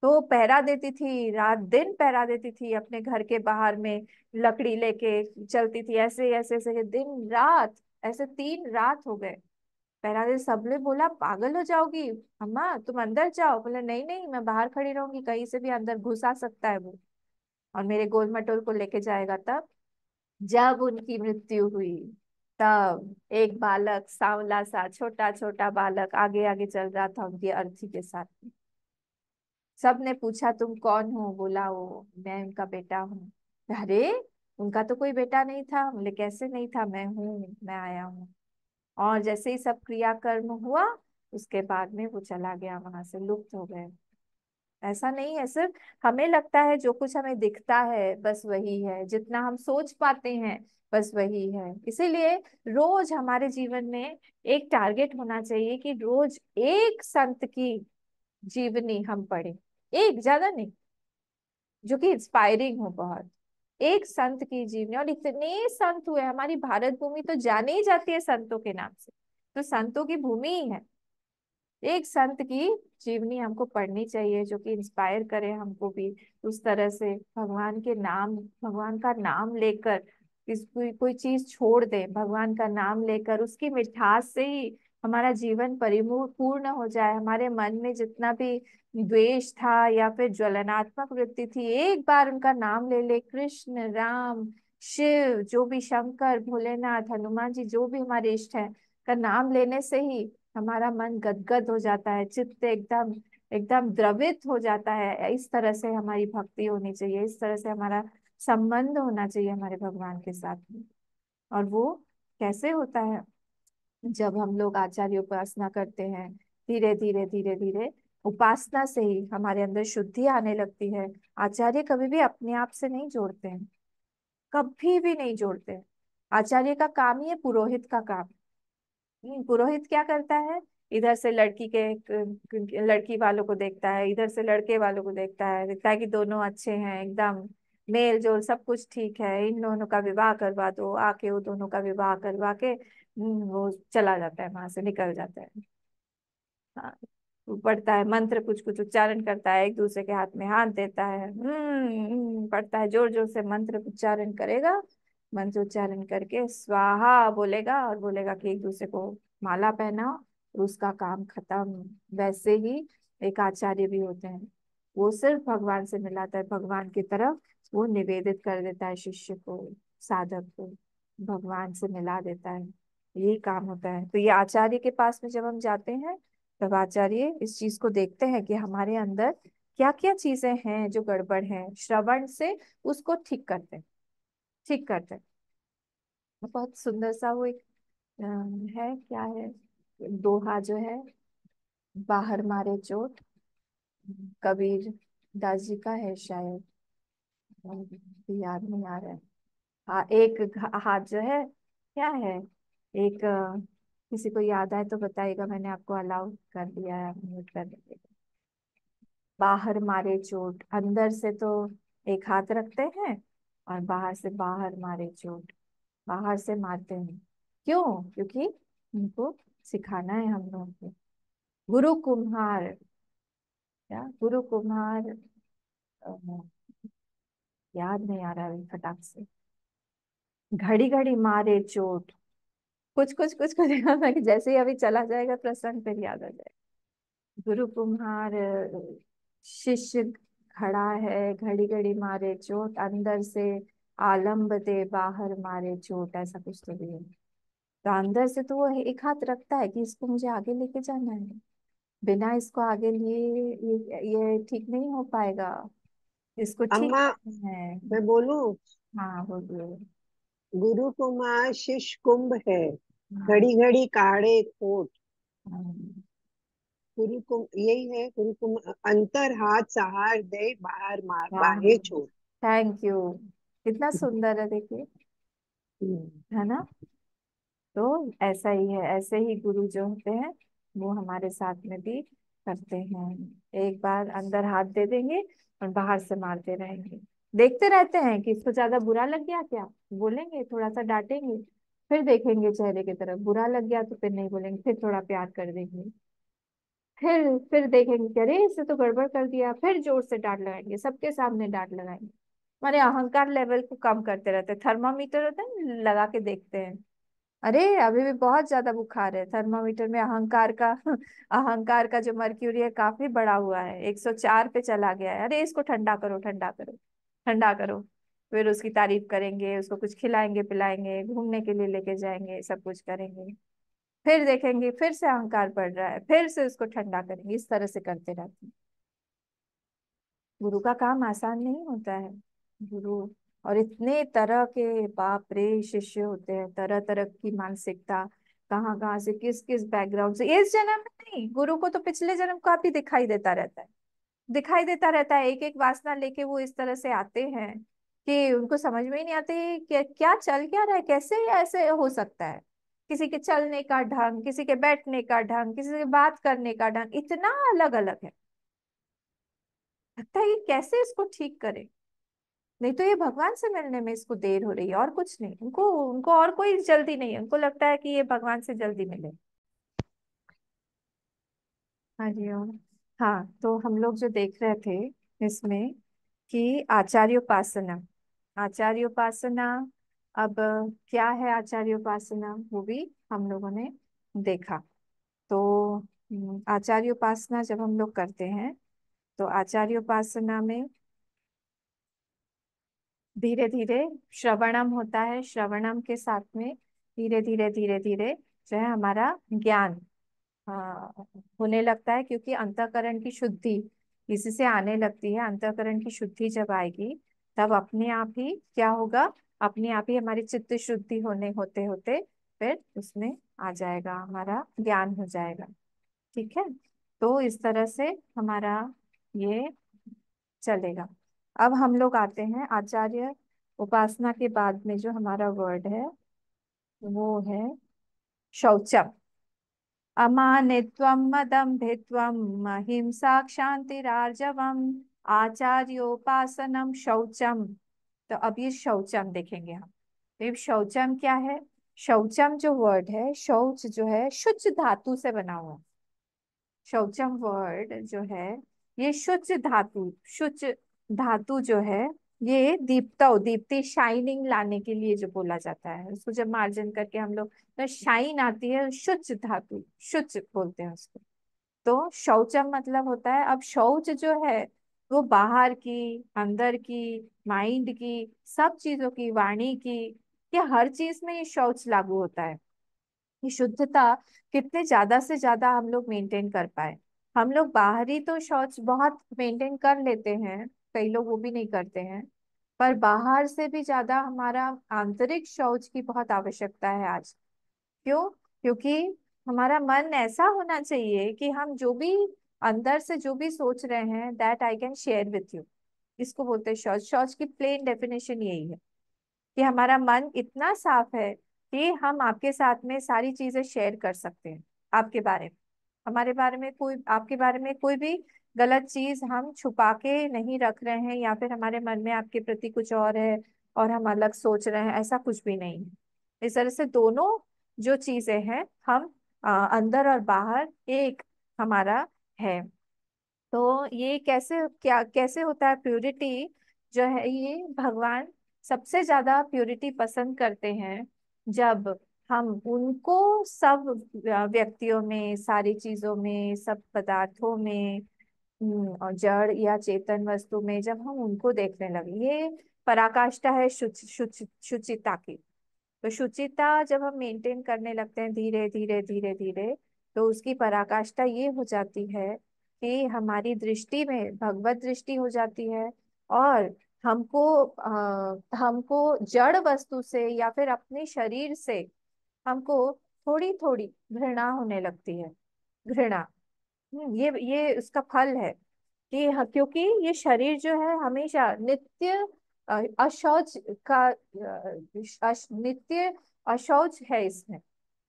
तो पहरा देती थी, रात दिन पहरा देती थी अपने घर के बाहर में, लकड़ी लेके चलती थी, ऐसे ऐसे ऐसे दिन रात, ऐसे 3 रात हो गए पहरा दे। सबने बोला पागल हो जाओगी अम्मा, तुम अंदर जाओ। बोले नहीं नहीं, मैं बाहर खड़ी रहूंगी, कहीं से भी अंदर घुस आ सकता है वो, और मेरे गोल मटोल को लेके जाएगा। तब जब उनकी मृत्यु हुई, तब एक बालक, सांवला सा छोटा छोटा बालक आगे आगे चल रहा था उनकी अर्थी के साथ। सबने पूछा तुम कौन हो? बोला वो मैं उनका बेटा हूँ। अरे उनका तो कोई बेटा नहीं था। बोले कैसे नहीं था, मैं हूँ, मैं आया हूँ। और जैसे ही सब क्रियाकर्म हुआ, उसके बाद में वो चला गया, वहां से लुप्त हो गए। ऐसा नहीं है सिर्फ हमें लगता है जो कुछ हमें दिखता है बस वही है, जितना हम सोच पाते हैं बस वही है। इसीलिए रोज हमारे जीवन में एक टारगेट होना चाहिए कि रोज एक संत की जीवनी हम पढ़ें, एक, ज्यादा नहीं, जो कि इंस्पायरिंग हो बहुत। एक संत की जीवनी, और इतने संत हुए, हमारी भारत भूमि तो जानी ही जाती है संतों के नाम से, तो संतों की भूमि ही है। एक संत की जीवनी हमको पढ़नी चाहिए, जो कि इंस्पायर करे हमको भी उस तरह से भगवान के नाम, भगवान का नाम लेकर कोई चीज छोड़ दे, भगवान का नाम लेकर उसकी मिठास से ही हमारा जीवन परिपूर्ण हो जाए। हमारे मन में जितना भी द्वेष था या फिर ज्वलनात्मक वृत्ति थी, एक बार उनका नाम ले ले, कृष्ण, राम, शिव, जो भी, शंकर, भोलेनाथ, हनुमान जी, जो भी हमारे इष्ट है, का नाम लेने से ही हमारा मन गदगद हो जाता है, चित्त एकदम एकदम द्रवित हो जाता है। इस तरह से हमारी भक्ति होनी चाहिए, इस तरह से हमारा संबंध होना चाहिए हमारे भगवान के साथ में। और वो कैसे होता है? जब हम लोग आचार्य उपासना करते हैं, धीरे धीरे धीरे धीरे उपासना से ही हमारे अंदर शुद्धि आने लगती है। आचार्य कभी भी अपने आप से नहीं जोड़ते हैं, कभी भी नहीं जोड़ते हैं। आचार्य का काम ही है पुरोहित का काम। पुरोहित क्या करता है? इधर से लड़की वालों को देखता है, इधर से लड़के वालों को देखता है, देखता है कि दोनों अच्छे हैं एकदम, मेल जोल सब कुछ ठीक है, इन दोनों का विवाह करवा दो, आके वो दोनों का विवाह करवा के वो चला जाता है, वहां से निकल जाता है। हाँ, वो पढ़ता है मंत्र, कुछ कुछ उच्चारण करता है, एक दूसरे के हाथ में हाथ देता है, पढ़ता है, जोर जोर से मंत्र उच्चारण करेगा। मंत्र उच्चारण करके स्वाहा बोलेगा और बोलेगा कि एक दूसरे को माला पहनाओ, और उसका काम खत्म। वैसे ही एक आचार्य भी होते हैं, वो सिर्फ भगवान से मिलाता है, भगवान की तरफ वो निवेदित कर देता है शिष्य को, साधक को, भगवान से मिला देता है। यही काम होता है। तो ये आचार्य के पास में जब हम जाते हैं, तब आचार्य इस चीज को देखते हैं कि हमारे अंदर क्या क्या चीजें हैं जो गड़बड़ है, श्रवण से उसको ठीक करते हैं, ठीक करते हैं। बहुत सुंदर सा वो एक है, क्या है, दोहा जो है, बाहर मारे चोट, कबीर दास जी का है शायद, याद नहीं आ रहा है। हाँ, एक हाथ जो है, क्या है, एक किसी को याद आए तो बताइएगा, मैंने आपको अलाउ कर दिया है, आप म्यूट कर दीजिएगा। बाहर मारे चोट, अंदर से तो एक हाथ रखते हैं और बाहर से बाहर मारे चोट, बाहर से मारते हैं। क्यों? क्योंकि उनको सिखाना है हम लोगों को। गुरु कुम्हार, क्या गुरु कुम्हार, अ, याद नहीं आ रहा है फटाक से। घड़ी घड़ी मारे चोट, कुछ याद है कि जैसे ही अभी चला जाएगा प्रसंग फिर याद आ जाएगा। गुरु कुम्हार, शिष्य खड़ा है, घड़ी घड़ी मारे चोट, अंदर से आलम्ब दे, बाहर मारे चोट, ऐसा कुछ तो भी है। तो अंदर से तो वो एक हाथ रखता है कि इसको मुझे आगे लेके जाना है, बिना इसको आगे लिए ये ठीक नहीं हो पाएगा, इसको ठीक
अम्मा,
करना है।
मैं बोलूं?
हाँ बोलिए।
गुरु कुमार शिष्य कुंभ है,
हाँ,
घड़ी घड़ी काढ़े खोट।
हाँ,
गुरु कुम यही है, गुरु कुम अंतर हाथ सहार दे, बाहर मार
हाँ,
बाहे छोड़।
Thank you. कितना सुंदर है देखिए,
हम्म।
है ना। तो ऐसा ही है, ऐसे ही गुरु जो होते हैं वो हमारे साथ में भी करते हैं। एक बार अंदर हाथ दे देंगे और बाहर से मारते रहेंगे, देखते रहते हैं कि इसको ज्यादा बुरा लग गया क्या, बोलेंगे, थोड़ा सा डांटेंगे, फिर देखेंगे चेहरे की तरफ, बुरा लग गया तो फिर नहीं बोलेंगे, फिर थोड़ा प्यार कर देंगे, फिर देखेंगे कि अरे इससे तो गड़बड़ कर दिया, फिर जोर से डांट लगाएंगे, सबके सामने डांट लगाएंगे। हमारे अहंकार लेवल को कम करते रहते हैं, थर्मामीटर होता है ना, लगा के देखते हैं, अरे अभी भी बहुत ज्यादा बुखार है, थर्मामीटर में अहंकार का अहंकार का जो मर्क्यूरी है काफी बढ़ा हुआ है, 104 पे चला गया है, अरे इसको ठंडा करो, ठंडा करो, ठंडा करो। फिर उसकी तारीफ करेंगे, उसको कुछ खिलाएंगे पिलाएंगे, घूमने के लिए लेके जाएंगे, सब कुछ करेंगे, फिर देखेंगे फिर से अहंकार बढ़ रहा है, फिर से उसको ठंडा करेंगे, इस तरह से करते रहते हैं। गुरु का काम आसान नहीं होता है। गुरु, और इतने तरह के बाप रे शिष्य होते हैं, तरह तरह की मानसिकता, कहाँ कहाँ से, किस किस बैकग्राउंड से, इस जन्म में नहीं, गुरु को तो पिछले जन्म का भी दिखाई देता रहता है, दिखाई देता रहता है, एक एक वासना लेके वो इस तरह से आते हैं कि उनको समझ में ही नहीं आते कि क्या चल क्या रहा है, कैसे ऐसे हो सकता है। किसी के चलने का ढंग, किसी के बैठने का ढंग, किसी के बात करने का ढंग इतना अलग अलग है, लगता है कि कैसे इसको ठीक करें। नहीं तो ये भगवान से मिलने में इसको देर हो रही है, और कुछ नहीं, उनको उनको और कोई जल्दी नहीं है, उनको लगता है कि ये भगवान से जल्दी मिले। हाँ जी, और हाँ, तो हम लोग जो देख रहे थे इसमें कि आचार्योपासना, आचार्योपासना, अब क्या है आचार्योपासना वो भी हम लोगों ने देखा। तो आचार्योपासना जब हम लोग करते हैं, तो आचार्योपासना में धीरे धीरे श्रवणम होता है, श्रवणम के साथ में धीरे धीरे धीरे धीरे जो है हमारा ज्ञान होने लगता है, क्योंकि अंतःकरण की शुद्धि इसी से आने लगती है। अंतःकरण की शुद्धि जब आएगी, तब अपने आप ही क्या होगा, अपने आप ही हमारी चित्त शुद्धि होने होते होते फिर उसमें आ जाएगा, हमारा ज्ञान हो जाएगा। ठीक है, तो इस तरह से हमारा ये चलेगा। अब हम लोग आते हैं आचार्य उपासना के बाद में जो हमारा वर्ड है वो है शौचम। अमानित्वम मदम्भित्वम अहिंसा क्षान्तिरार्जवम आचार्योपासनम शौचम। तो अब ये शौचम देखेंगे हम। तो ये शौचम क्या है? शौचम जो वर्ड है, शौच जो है शुद्ध धातु से बना हुआ है। शौचम वर्ड जो है ये शुद्ध धातु, शुद्ध धातु जो है ये दीप्ति शाइनिंग लाने के लिए जो बोला जाता है, उसको जब मार्जन करके हम लोग तो शाइन आती है, शुद्ध धातु, शुद्ध बोलते हैं उसको। तो शौचम मतलब होता है, अब शौच जो है वो बाहर की, अंदर की, माइंड की, सब चीजों की, वाणी की, ये हर चीज में ये शौच लागू होता है। ये शुद्धता कितने ज्यादा से ज्यादा हम लोग मेंटेन कर पाए। हम लोग बाहरी तो शौच बहुत मेंटेन कर लेते हैं, कई लोग वो भी नहीं करते हैं, पर बाहर से भी ज्यादा हमारा आंतरिक शौच की बहुत आवश्यकता है आज। क्यों? क्योंकि हमारा मन ऐसा होना चाहिए कि हम जो भी अंदर से जो भी सोच रहे हैं that I can share with you. इसको बोलते हैं शौच। शौच की प्लेन डेफिनेशन यही है कि हमारा मन इतना साफ है कि हम आपके साथ में सारी चीजें शेयर कर सकते हैं। आपके बारे में, हमारे बारे में कोई, आपके बारे में कोई भी गलत चीज हम छुपा के नहीं रख रहे हैं, या फिर हमारे मन में आपके प्रति कुछ और है और हम अलग सोच रहे हैं, ऐसा कुछ भी नहीं है। इस तरह से दोनों जो चीजें हैं हम अंदर और बाहर एक हमारा है। तो ये कैसे, क्या कैसे होता है प्योरिटी जो है, ये भगवान सबसे ज्यादा प्योरिटी पसंद करते हैं जब हम उनको सब व्यक्तियों में, सारी चीजों में, सब पदार्थों में, और जड़ या चेतन वस्तु में जब हम उनको देखने लगे। ये पराकाष्ठा है शुचिता की। तो शुचिता जब हम मेंटेन करने लगते हैं धीरे धीरे धीरे धीरे, तो उसकी पराकाष्ठा ये हो जाती है कि हमारी दृष्टि में भगवत दृष्टि हो जाती है, और हमको जड़ वस्तु से या फिर अपने शरीर से हमको थोड़ी थोड़ी घृणा होने लगती है। घृणा, ये उसका फल है कि क्योंकि ये शरीर जो है हमेशा नित्य अशौच का नित्य अशौच है इसमें।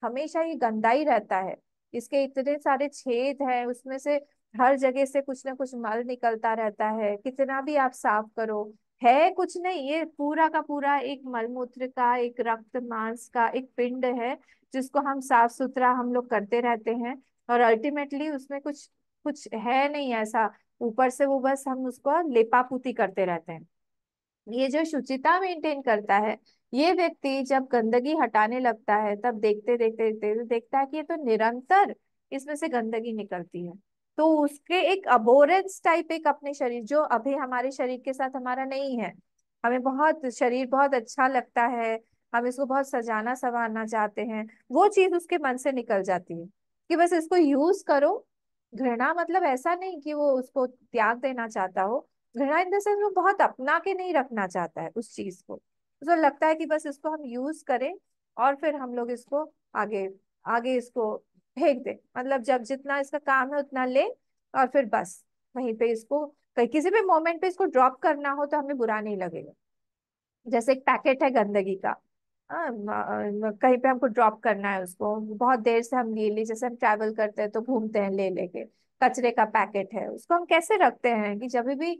हमेशा ये गंदा ही रहता है। इसके इतने सारे छेद हैं, उसमें से हर जगह से कुछ ना कुछ मल निकलता रहता है, कितना भी आप साफ करो है कुछ नहीं। ये पूरा का पूरा एक मलमूत्र का, एक रक्त मांस का एक पिंड है, जिसको हम साफ सुथरा हम लोग करते रहते हैं, और अल्टीमेटली उसमें कुछ कुछ है नहीं ऐसा। ऊपर से वो बस हम उसको लेपापुती करते रहते हैं। ये जो शुचिता मेंटेन करता है, ये व्यक्ति जब गंदगी हटाने लगता है तब देखते देखते देखते देखता है कि ये तो निरंतर इसमें से गंदगी निकलती है। तो उसके एक अबोरेंस टाइप एक अपने शरीर, जो अभी हमारे शरीर के साथ हमारा नहीं है, हमें बहुत शरीर बहुत अच्छा लगता है, हम इसको बहुत सजाना संवारना चाहते हैं, वो चीज उसके मन से निकल जाती है कि बस इसको यूज करो। घृणा मतलब ऐसा नहीं कि वो उसको त्याग देना चाहता हो। घृणा इन द सेंस वो बहुत अपना के नहीं रखना चाहता है उस चीज को, उसको लगता है कि बस इसको हम यूज करें और फिर हम लोग इसको आगे आगे इसको फेंक दें। मतलब जब जितना इसका काम है उतना ले, और फिर बस वहीं पे इसको कहीं किसी भी मोमेंट पे इसको ड्रॉप करना हो तो हमें बुरा नहीं लगेगा। जैसे एक पैकेट है गंदगी का, कहीं पे हमको ड्रॉप करना है उसको, बहुत देर से हम ले ली, जैसे हम ट्रैवल करते हैं तो घूमते हैं ले लेके, कचरे का पैकेट है, उसको हम कैसे रखते हैं कि जब भी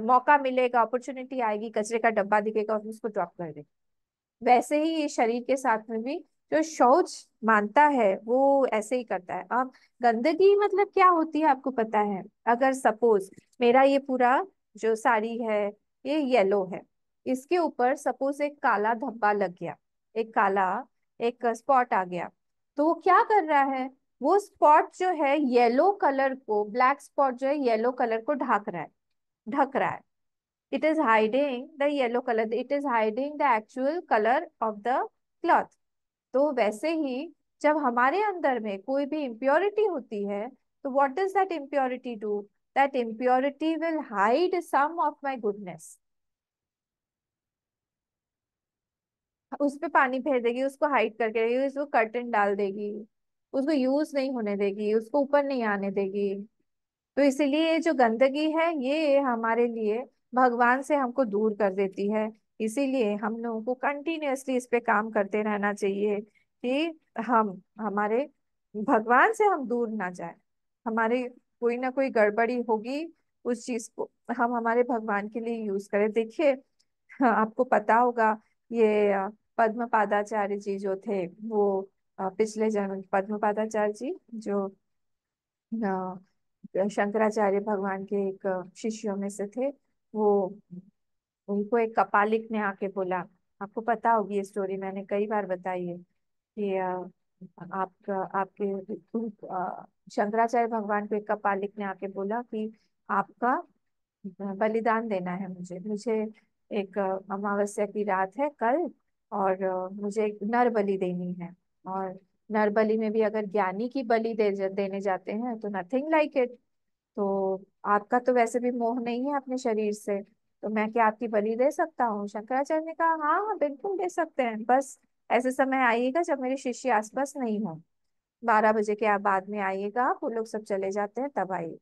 मौका मिलेगा, अपॉर्चुनिटी आएगी, कचरे का डब्बा दिखेगा और उसको ड्रॉप कर दें। वैसे ही ये शरीर के साथ में भी जो शौच मानता है वो ऐसे ही करता है। अब गंदगी मतलब क्या होती है आपको पता है? अगर सपोज मेरा ये पूरा जो साड़ी है ये येलो है, इसके ऊपर सपोज एक काला धब्बा लग गया, एक काला एक स्पॉट आ गया, तो वो क्या कर रहा है? वो स्पॉट जो है येलो कलर को, ब्लैक स्पॉट जो है येलो कलर को ढक रहा है, ढक रहा है। It is hiding the yellow color, it is hiding the actual color of the cloth। तो वैसे ही जब हमारे अंदर में कोई भी impurity होती है, तो what does that impurity do? That impurity will hide some of my goodness। उस पे पानी फेर देगी, उसको हाइड करके रखेगी, उसको कर्टन डाल देगी, उसको यूज नहीं होने देगी, उसको ऊपर नहीं आने देगी। तो इसीलिए ये जो गंदगी है ये हमारे लिए भगवान से हमको दूर कर देती है। इसीलिए हम लोगों को कंटिन्यूअसली इस पे काम करते रहना चाहिए कि हम हमारे भगवान से हम दूर ना जाए। हमारे कोई ना कोई गड़बड़ी होगी उस चीज को हम हमारे भगवान के लिए यूज करें। देखिए, हाँ, आपको पता होगा ये पद्म पादाचार्य जी जो थे वो पिछले जन्म पद्म पादाचार्य जी जो शंकराचार्य भगवान के एक शिष्यों में से थे। वो उनको एक कपालिक ने आके बोला, आपको पता होगी ये स्टोरी, मैंने कई बार बताई है कि आपके शंकराचार्य भगवान को एक कपालिक ने आके बोला कि आपका बलिदान देना है मुझे। मुझे एक अमावस्या की रात है कल, और मुझे एक नर बलि देनी है। और नर बलि में भी अगर ज्ञानी की बलि देने जाते हैं तो नथिंग लाइक इट। तो आपका तो वैसे भी मोह नहीं है अपने शरीर से, तो मैं क्या आपकी बलि दे सकता हूँ? शंकराचार्य ने कहा हाँ हाँ बिल्कुल दे सकते हैं, बस ऐसे समय आइएगा जब मेरे शिष्य आसपास नहीं हो। 12 बजे के आप बाद में आइएगा, आप वो लोग सब चले जाते हैं तब आइए।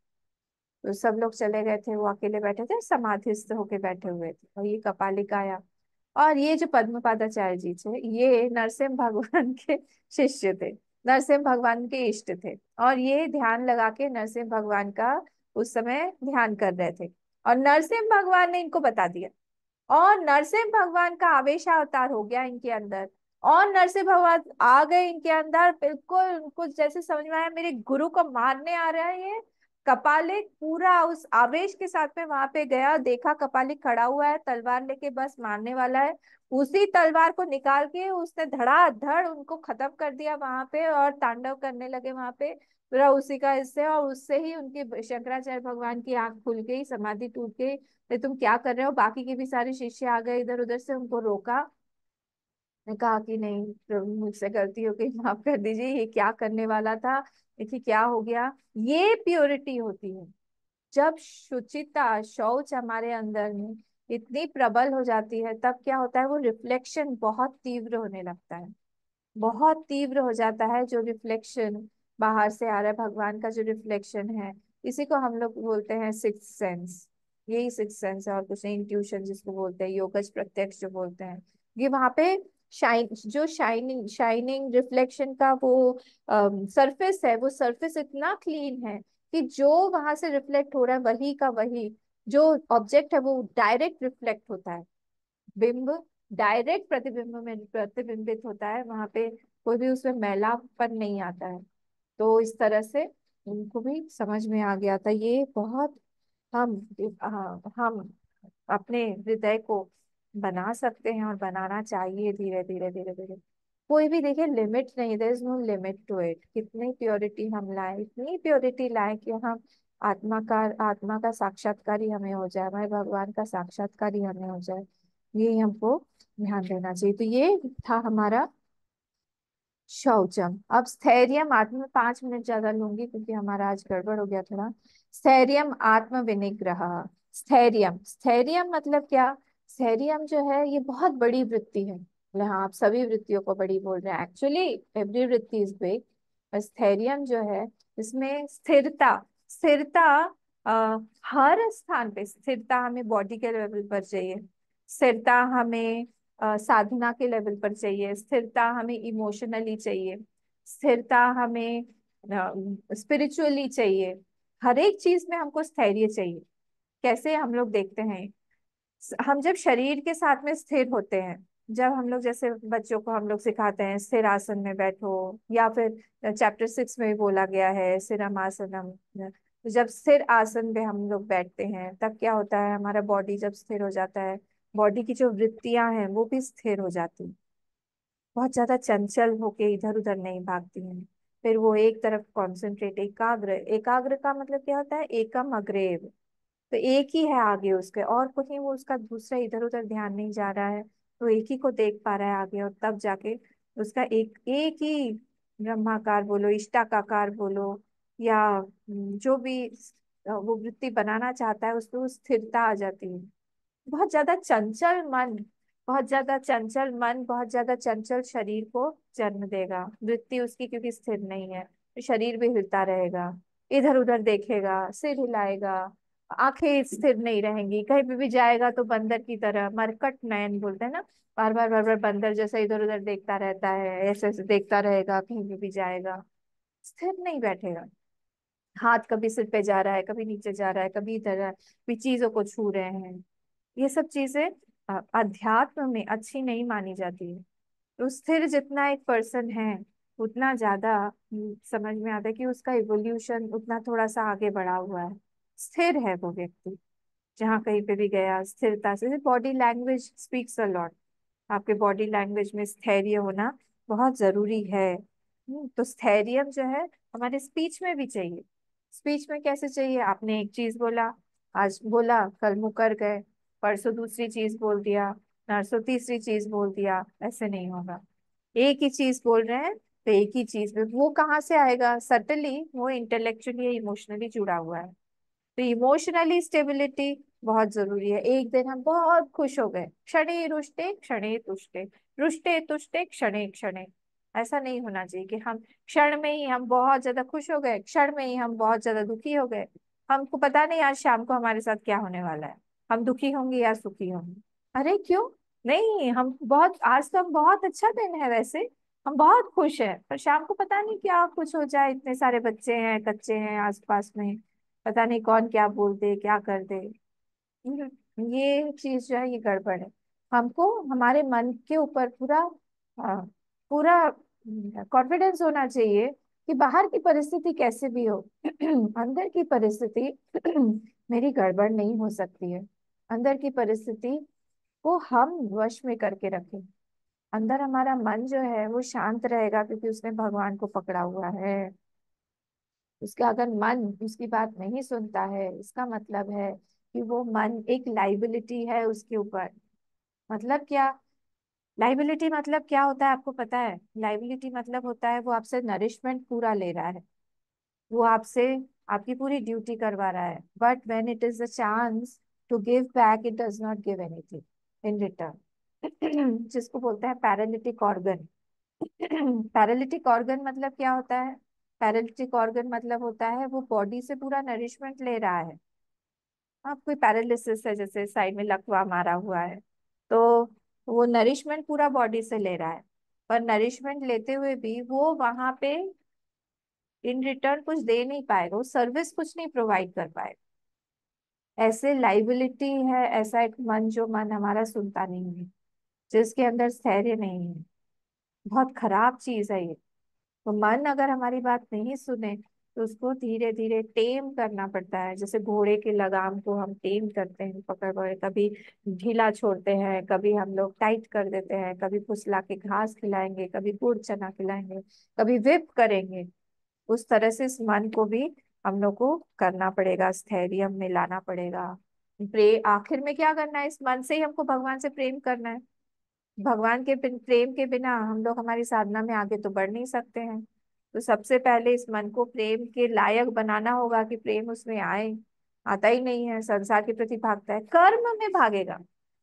तो सब लोग चले गए थे, वो अकेले बैठे थे, समाधिस्थ होके बैठे हुए थे, और ये कपालिक आया। और ये जो पद्मपादाचार्य जी थे ये नरसिंह भगवान के शिष्य थे, नरसिंह भगवान के इष्ट थे। और ये ध्यान लगा के नरसिंह भगवान का उस समय ध्यान कर रहे थे, और नरसिंह भगवान ने इनको बता दिया। और नरसिंह भगवान का आवेशावतार हो गया इनके अंदर, और नरसिंह भगवान आ गए इनके अंदर, बिल्कुल उनको जैसे समझ में आया मेरे गुरु को मारने आ रहा है ये। कपालिक पूरा उस आवेश के साथ में वहां पे गया, देखा कपालिक खड़ा हुआ है तलवार लेके बस मारने वाला है। उसी तलवार को निकाल के उसने धड़ाधड़ उनको खत्म कर दिया वहां पे, और तांडव करने लगे वहां पे पूरा उसी का हिस्से। और उससे ही उनकी शंकराचार्य भगवान की आंख खुल गई, समाधि टूट गई। ये तुम क्या कर रहे हो? बाकी के भी सारे शिष्य आ गए इधर उधर से, उनको रोका। ने कहा कि नहीं प्रभु, मुझसे गलती हो गई, माफ कर दीजिए, ये क्या करने वाला था, देखिए क्या हो गया। ये प्योरिटी होती है। जब शुचिता शौच हमारे अंदर में इतनी प्रबल हो जाती है तब क्या होता है, वो रिफ्लेक्शन बहुत तीव्र होने लगता है, बहुत तीव्र हो जाता है। जो रिफ्लेक्शन बाहर से आ रहा है, भगवान का जो रिफ्लेक्शन है, इसी को हम लोग बोलते हैं सिक्स सेंस। यही सिक्स सेंस है और कुछ नहीं, इंट्यूशन जिसको बोलते हैं, योगज प्रत्यक्ष जो बोलते हैं। ये वहां पे शाइनिंग शाइनिंग रिफ्लेक्शन का वो सरफेस है, वो सरफेस इतना क्लीन है कि जो वहां से रिफ्लेक्ट हो रहा है वही का वही जो ऑब्जेक्ट है वो डायरेक्ट रिफ्लेक्ट होता है। बिंब डायरेक्ट प्रतिबिंब में प्रतिबिंबित होता है वहां पे, कोई भी उसमें मैलापन नहीं आता है। तो इस तरह से उनको भी समझ में आ गया था ये बहुत। हम हम अपने हृदय को बना सकते हैं और बनाना चाहिए धीरे धीरे धीरे धीरे। कोई भी देखिए लिमिट नहीं, there is no limit to it. कितनी प्योरिटी हम लाए, इतनी प्योरिटी लाए कि हम आत्मा का साक्षात्कार ही हमें हो जाए, हमारे भगवान का साक्षात्कार ही हमें हो जाए। ये हमको ध्यान देना चाहिए। तो ये था हमारा शौचम। अब स्थैर्यम आत्म में 5 मिनट ज्यादा लूंगी क्योंकि हमारा आज गड़बड़ हो गया थोड़ा। स्थैर्यम आत्म विनिग्रह। स्थैर्यम, स्थैर्यम मतलब क्या? स्थैर्यम जो है ये बहुत बड़ी वृत्ति है। मतलब हाँ, आप सभी वृत्तियों को बड़ी बोल रहे हैं, एक्चुअली एवरी वृत्ति इज बिग। स्थैर्यम जो है इसमें स्थिरता, स्थिरता हर स्थान पे स्थिरता हमें बॉडी के लेवल पर चाहिए, स्थिरता हमें साधना के लेवल पर चाहिए, स्थिरता हमें इमोशनली चाहिए, स्थिरता हमें स्पिरिचुअली चाहिए। हर एक चीज में हमको स्थैर्य चाहिए। कैसे हम लोग देखते हैं, हम जब शरीर के साथ में स्थिर होते हैं, जब हम लोग जैसे बच्चों को हम लोग सिखाते हैं स्थिर आसन में बैठो, या फिर चैप्टर 6 में भी बोला गया है स्थिरम आसनम। तो जब स्थिर आसन पे हम लोग बैठते हैं तब क्या होता है, हमारा बॉडी जब स्थिर हो जाता है, बॉडी की जो वृत्तियां हैं वो भी स्थिर हो जाती हैं, बहुत ज्यादा चंचल होके इधर उधर नहीं भागती हैं। फिर वो एक तरफ कॉन्सेंट्रेट, एकाग्र, एकाग्र का मतलब क्या होता है, एकम अग्रेव। तो एक ही है आगे उसके, और कहीं वो उसका दूसरा इधर उधर ध्यान नहीं जा रहा है, तो एक ही को देख पा रहा है आगे, और तब जाके उसका एक एक ही ब्रह्माकार बोलो, इष्टाकार बोलो, या जो भी वो वृत्ति बनाना चाहता है उसमें वो स्थिरता आ जाती है। बहुत ज्यादा चंचल मन, बहुत ज्यादा चंचल मन बहुत ज्यादा चंचल शरीर को जन्म देगा। वृत्ति उसकी क्योंकि स्थिर नहीं है तो शरीर भी हिलता रहेगा, इधर उधर देखेगा, सिर हिलाएगा, आंखें स्थिर नहीं रहेंगी, कहीं भी जाएगा तो बंदर की तरह मरकट नयन बोलते हैं ना, बार बार बंदर जैसा इधर उधर देखता रहता है, ऐसे ऐसे देखता रहेगा, कहीं भी जाएगा, स्थिर नहीं बैठेगा। हाथ कभी सिर पे जा रहा है, कभी नीचे जा रहा है, कभी इधर है, कभी चीजों को छू रहे हैं। ये सब चीजें अध्यात्म में अच्छी नहीं मानी जाती है। तो स्थिर जितना एक पर्सन है उतना ज्यादा समझ में आता है कि उसका इवोल्यूशन उतना थोड़ा सा आगे बढ़ा हुआ है, स्थिर है वो व्यक्ति। जहाँ कहीं पे भी गया स्थिरता से, body language speaks a lot. आपके बॉडी लैंग्वेज में स्थैर्य होना बहुत जरूरी है। तो स्थैर्य जो है हमारे स्पीच में भी चाहिए। स्पीच में कैसे चाहिए? आपने एक चीज बोला, आज बोला, कल मुकर गए, परसों दूसरी चीज बोल दिया, नरसों तीसरी चीज बोल दिया, ऐसे नहीं होगा। एक ही चीज बोल रहे हैं तो एक ही चीज में वो कहाँ से आएगा? सटली वो इंटेलेक्चुअली इमोशनली जुड़ा हुआ है। तो इमोशनली स्टेबिलिटी बहुत जरूरी है। एक दिन हम बहुत खुश हो गए, क्षणे रुष्टे क्षणे तुष्टे, रुष्टे तुष्टे क्षणे क्षणे। ऐसा नहीं होना चाहिए कि हम क्षण में ही हम बहुत ज्यादा खुश हो गए, क्षण में ही हम बहुत ज्यादा दुखी हो गए। हमको पता नहीं आज शाम को हमारे साथ क्या होने वाला है, हम दुखी होंगे या सुखी होंगे। अरे क्यों नहीं, हम बहुत, आज तो हम बहुत अच्छा दिन है वैसे, हम बहुत खुश हैं, पर शाम को पता नहीं क्या कुछ हो जाए, इतने सारे बच्चे हैं, कच्चे हैं आसपास में, पता नहीं कौन क्या बोल दे क्या कर दे। ये चीज जो है ये गड़बड़ है। हमको हमारे मन के ऊपर पूरा पूरा कॉन्फिडेंस होना चाहिए कि बाहर की परिस्थिति कैसे भी हो अंदर की परिस्थिति मेरी गड़बड़ नहीं हो सकती है। अंदर की परिस्थिति को हम वश में करके रखें। अंदर हमारा मन जो है वो शांत रहेगा क्योंकि उसने भगवान को पकड़ा हुआ है। उसका अगर मन उसकी बात नहीं सुनता है, इसका मतलब है कि वो मन एक लाइबिलिटी है उसके ऊपर। मतलब क्या? लाइबिलिटी मतलब क्या होता है आपको पता है? लाइबिलिटी मतलब होता है वो आपसे नरिशमेंट पूरा ले रहा है, वो आपसे आपकी पूरी ड्यूटी करवा रहा है, but when it is a chance to give back it does not give anything in return जिसको बोलते हैं पैरालिटिक ऑर्गन। पैरालिटिक ऑर्गन मतलब क्या होता है? पैरालिटिक ऑर्गन मतलब होता है वो बॉडी से पूरा नरिशमेंट ले रहा है। आप कोई पैरालिसिस है, जैसे साइड में लकवा मारा हुआ है, तो वो नरिशमेंट पूरा बॉडी से ले रहा है, पर नरिशमेंट लेते हुए भी वो वहां पे इन रिटर्न कुछ दे नहीं पाएगा, वो सर्विस कुछ नहीं प्रोवाइड कर पाएगा। ऐसे लाइबिलिटी है ऐसा एक मन, जो मन हमारा सुनता नहीं है, जिसके अंदर स्थैर्य नहीं है। बहुत खराब चीज है ये। तो मन अगर हमारी बात नहीं सुने तो उसको धीरे धीरे टेम करना पड़ता है। जैसे घोड़े के लगाम को हम टेम करते हैं, पकड़ पकड़, कभी ढीला छोड़ते हैं, कभी हम लोग टाइट कर देते हैं, कभी फुसला के घास खिलाएंगे, कभी गुड़ चना खिलाएंगे, कभी विप करेंगे। उस तरह से इस मन को भी हम लोग को करना पड़ेगा, स्थैर्य में लाना पड़ेगा। आखिर में क्या करना है? इस मन से ही हमको भगवान से प्रेम करना है। भगवान के प्रेम के बिना हम लोग हमारी साधना में आगे तो बढ़ नहीं सकते हैं। तो सबसे पहले इस मन को प्रेम के लायक बनाना होगा कि प्रेम उसमें आए। आता ही नहीं है, संसार के प्रति भागता है, कर्म में भागेगा।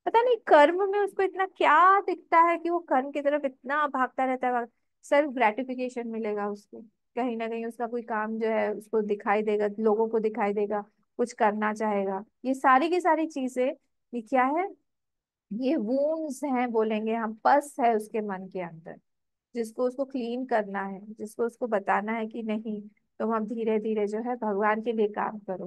पता नहीं कर्म में उसको इतना क्या दिखता है कि वो कर्म की तरफ इतना भागता रहता है। सेल्फ ग्रेटिफिकेशन मिलेगा उसको, कहीं ना कहीं उसका कोई काम जो है उसको दिखाई देगा, लोगों को दिखाई देगा, कुछ करना चाहेगा। ये सारी की सारी चीजें ये क्या है? ये वून्स हैं बोलेंगे हम, पस है उसके मन के अंदर, जिसको उसको क्लीन करना है, जिसको उसको बताना है कि नहीं, तुम अब धीरे धीरे जो है भगवान के लिए काम करो।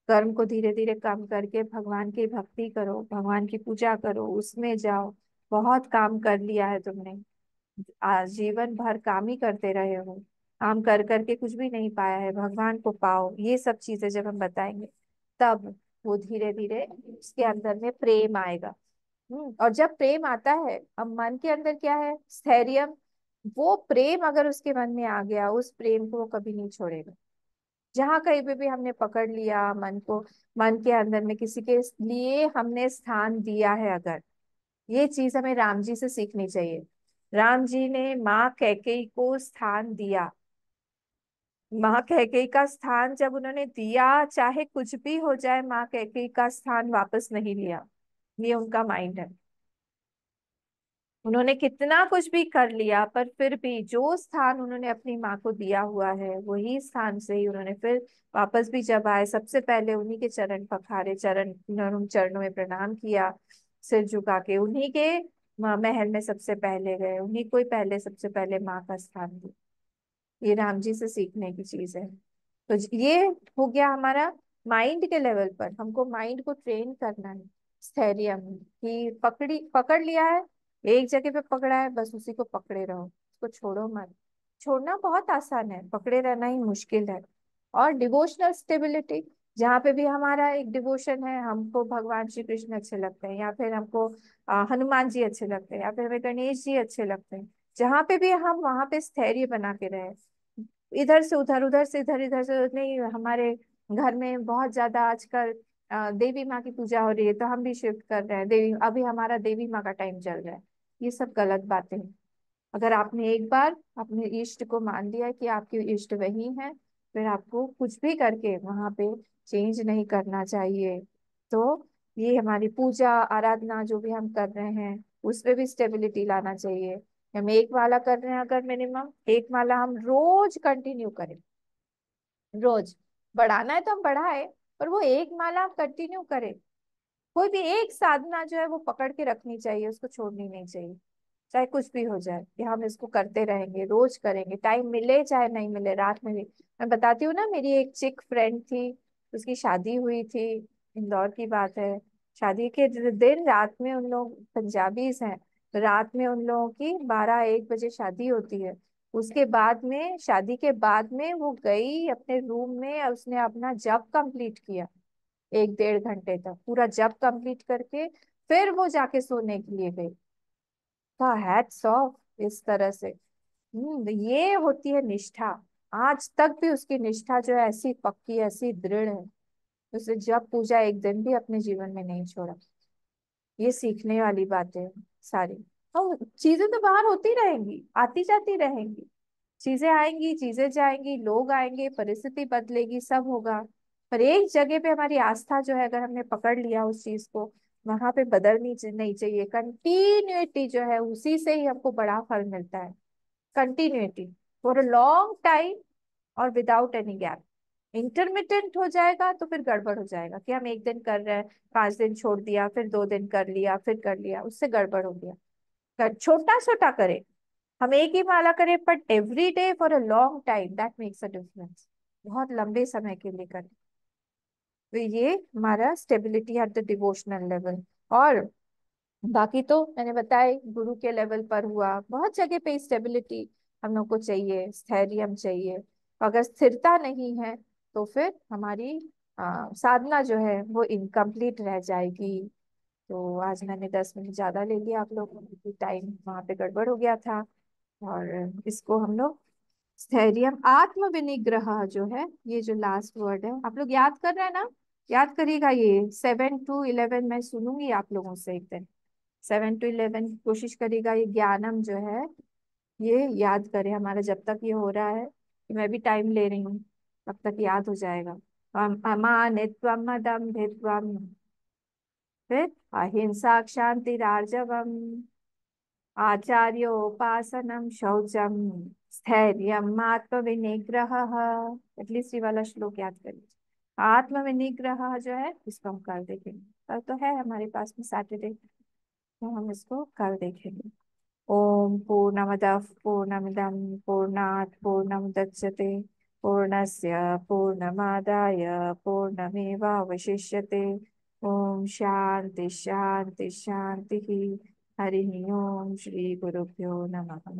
कर्म को धीरे धीरे कम करके भगवान की भक्ति करो, भगवान की पूजा करो, उसमें जाओ। बहुत काम कर लिया है तुमने, जीवन भर काम ही करते रहे हो, काम कर करके कुछ भी नहीं पाया है, भगवान को पाओ। ये सब चीजें जब हम बताएंगे तब वो धीरे धीरे उसके अंदर में प्रेम आएगा। और जब प्रेम आता है, अब मन के अंदर क्या है? स्थैर्य। वो प्रेम अगर उसके मन में आ गया, उस प्रेम को वो कभी नहीं छोड़ेगा। जहां कहीं पे भी हमने पकड़ लिया मन को, मन के अंदर में किसी के लिए हमने स्थान दिया है अगर, ये चीज हमें राम जी से सीखनी चाहिए। राम जी ने माँ कैकेयी को स्थान दिया। माँ कैकेयी का स्थान जब उन्होंने दिया, चाहे कुछ भी हो जाए, माँ कैकेयी का स्थान वापस नहीं लिया। ये उनका माइंड है। उन्होंने कितना कुछ भी कर लिया पर फिर भी जो स्थान उन्होंने अपनी माँ को दिया हुआ है वही स्थान से ही उन्होंने फिर वापस भी जब आए, सबसे पहले उन्हीं के चरण पखारे, चरण उन्होंने उन चरणों में प्रणाम किया, सिर झुका के उन्हीं के महल में सबसे पहले गए, उन्हीं को ही पहले सबसे पहले माँ का स्थान दिया। ये राम जी से सीखने की चीज है। तो ये हो गया हमारा माइंड के लेवल पर। हमको माइंड को ट्रेन करना है स्थैर्य में, कि पकड़ लिया है, एक जगह पे पकड़ा है, बस उसी को पकड़े रहो, उसको छोड़ो मत। छोड़ना बहुत आसान है, पकड़े रहना ही मुश्किल है। और डिवोशनल स्टेबिलिटी, जहाँ पे भी हमारा एक डिवोशन है, हमको भगवान श्री कृष्ण अच्छे लगते हैं, या फिर हमको हनुमान जी अच्छे लगते हैं, या फिर हमें गणेश जी अच्छे लगते हैं, जहाँ पे भी हम वहां पे स्थैर्य बना के रहे। इधर से उधर, उधर से इधर, इधर से उधर नहीं। हमारे घर में बहुत ज्यादा आजकल देवी माँ की पूजा हो रही है, तो हम भी शिफ्ट कर रहे हैं देवी, अभी हमारा देवी माँ का टाइम चल रहा है। ये सब गलत बातें हैं। अगर आपने एक बार अपने इष्ट को मान लिया कि आपकी इष्ट वही है, फिर आपको कुछ भी करके वहां पे चेंज नहीं करना चाहिए। तो ये हमारी पूजा आराधना जो भी हम कर रहे हैं, उसमें भी स्टेबिलिटी लाना चाहिए। हम एक माला कर रहे हैं, अगर मिनिमम एक माला हम रोज कंटिन्यू करें, रोज बढ़ाना है तो हम बढ़ाए, पर वो एक माला हम कंटिन्यू करें। कोई भी एक साधना जो है वो पकड़ के रखनी चाहिए, उसको छोड़नी नहीं चाहिए, चाहे कुछ भी हो जाए, कि हम इसको करते रहेंगे, रोज करेंगे, टाइम मिले चाहे नहीं मिले, रात में भी। मैं बताती हूँ ना, मेरी एक चिक फ्रेंड थी, उसकी शादी हुई थी, इंदौर की बात है। शादी के दिन रात में, उन लोग पंजाबीज हैं, तो रात में उन लोगों की 12-1 बजे शादी होती है। उसके बाद में, शादी के बाद में वो गई अपने रूम में, और उसने अपना जप कंप्लीट किया, 1-1.5 घंटे तक पूरा जप कंप्लीट करके फिर वो जाके सोने के लिए गई। का हैट्स ऑफ इस तरह से। ये होती है निष्ठा। आज तक भी उसकी निष्ठा जो है ऐसी पक्की, ऐसी दृढ़ है, उसने जब पूजा एक दिन भी अपने जीवन में नहीं छोड़ा। ये सीखने वाली बातें हैं सारी। और चीजें तो बाहर होती रहेंगी, आती जाती रहेंगी, चीजें आएंगी, चीजें जाएंगी, लोग आएंगे, परिस्थिति बदलेगी, सब होगा। पर एक जगह पे हमारी आस्था जो है, अगर हमने पकड़ लिया उस चीज को, वहां पे बदलनी नहीं चाहिए। कंटिन्यूटी जो है, उसी से ही हमको बड़ा फल मिलता है। Continuity for a long time और विदाउट एनी गैप। इंटरमिटेंट हो जाएगा तो फिर गड़बड़ हो जाएगा, कि हम एक दिन कर रहे हैं, 5 दिन छोड़ दिया, फिर 2 दिन कर लिया, फिर कर लिया, उससे गड़बड़ हो गया। छोटा छोटा करें, हम एक ही माला करें, but every day for a long time, that makes a difference. बहुत लंबे समय के लिए करें। तो ये हमारा stability at the devotional level. और बाकी तो मैंने बताया, गुरु के लेवल पर हुआ, बहुत जगह पे स्टेबिलिटी हम लोग को चाहिए, स्थैर्य हम चाहिए। अगर स्थिरता नहीं है, तो फिर हमारी साधना जो है वो इनकम्प्लीट रह जाएगी। तो आज मैंने 10 मिनट ज्यादा ले लिया आप लोगों को, टाइम वहां पे गड़बड़ हो गया था। और इसको हम लोग स्थैर्य आत्म विनिग्रह जो है, ये जो लास्ट वर्ड है, आप लोग याद कर रहे हैं ना? याद करिएगा, ये 7 to 11 मैं सुनूंगी आप लोगों से एक दिन। 7 to 11 कोशिश करिएगा, ये ज्ञानम जो है ये याद करें हमारा, जब तक ये हो रहा है, कि मैं भी टाइम ले रही हूँ, तब तक याद हो जाएगा। अमानित्वम अदम्भित्वम, फिर अहिंसा क्षांतिरार्जवम, आचार्योपासनम शौचम, स्थैर्यम आत्मविनिग्रह। एटलीस्ट ये वाला श्लोक याद करिए। आत्मविनिग्रह जो है, इसको हम कल देखेंगे। कल तो है हमारे पास में सैटरडे, तो हम इसको कल देखेंगे। ओम पूर्णमदः पूर्णमिदं पूर्णात् पूर्णमुदच्यते, पूर्णस्य पूर्णमादाय पूर्णमेवावशिष्यते। ओम शांति शांति शांति। हरि ओम। श्री गुरुभ्यो नमः।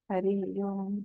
हरि ओम।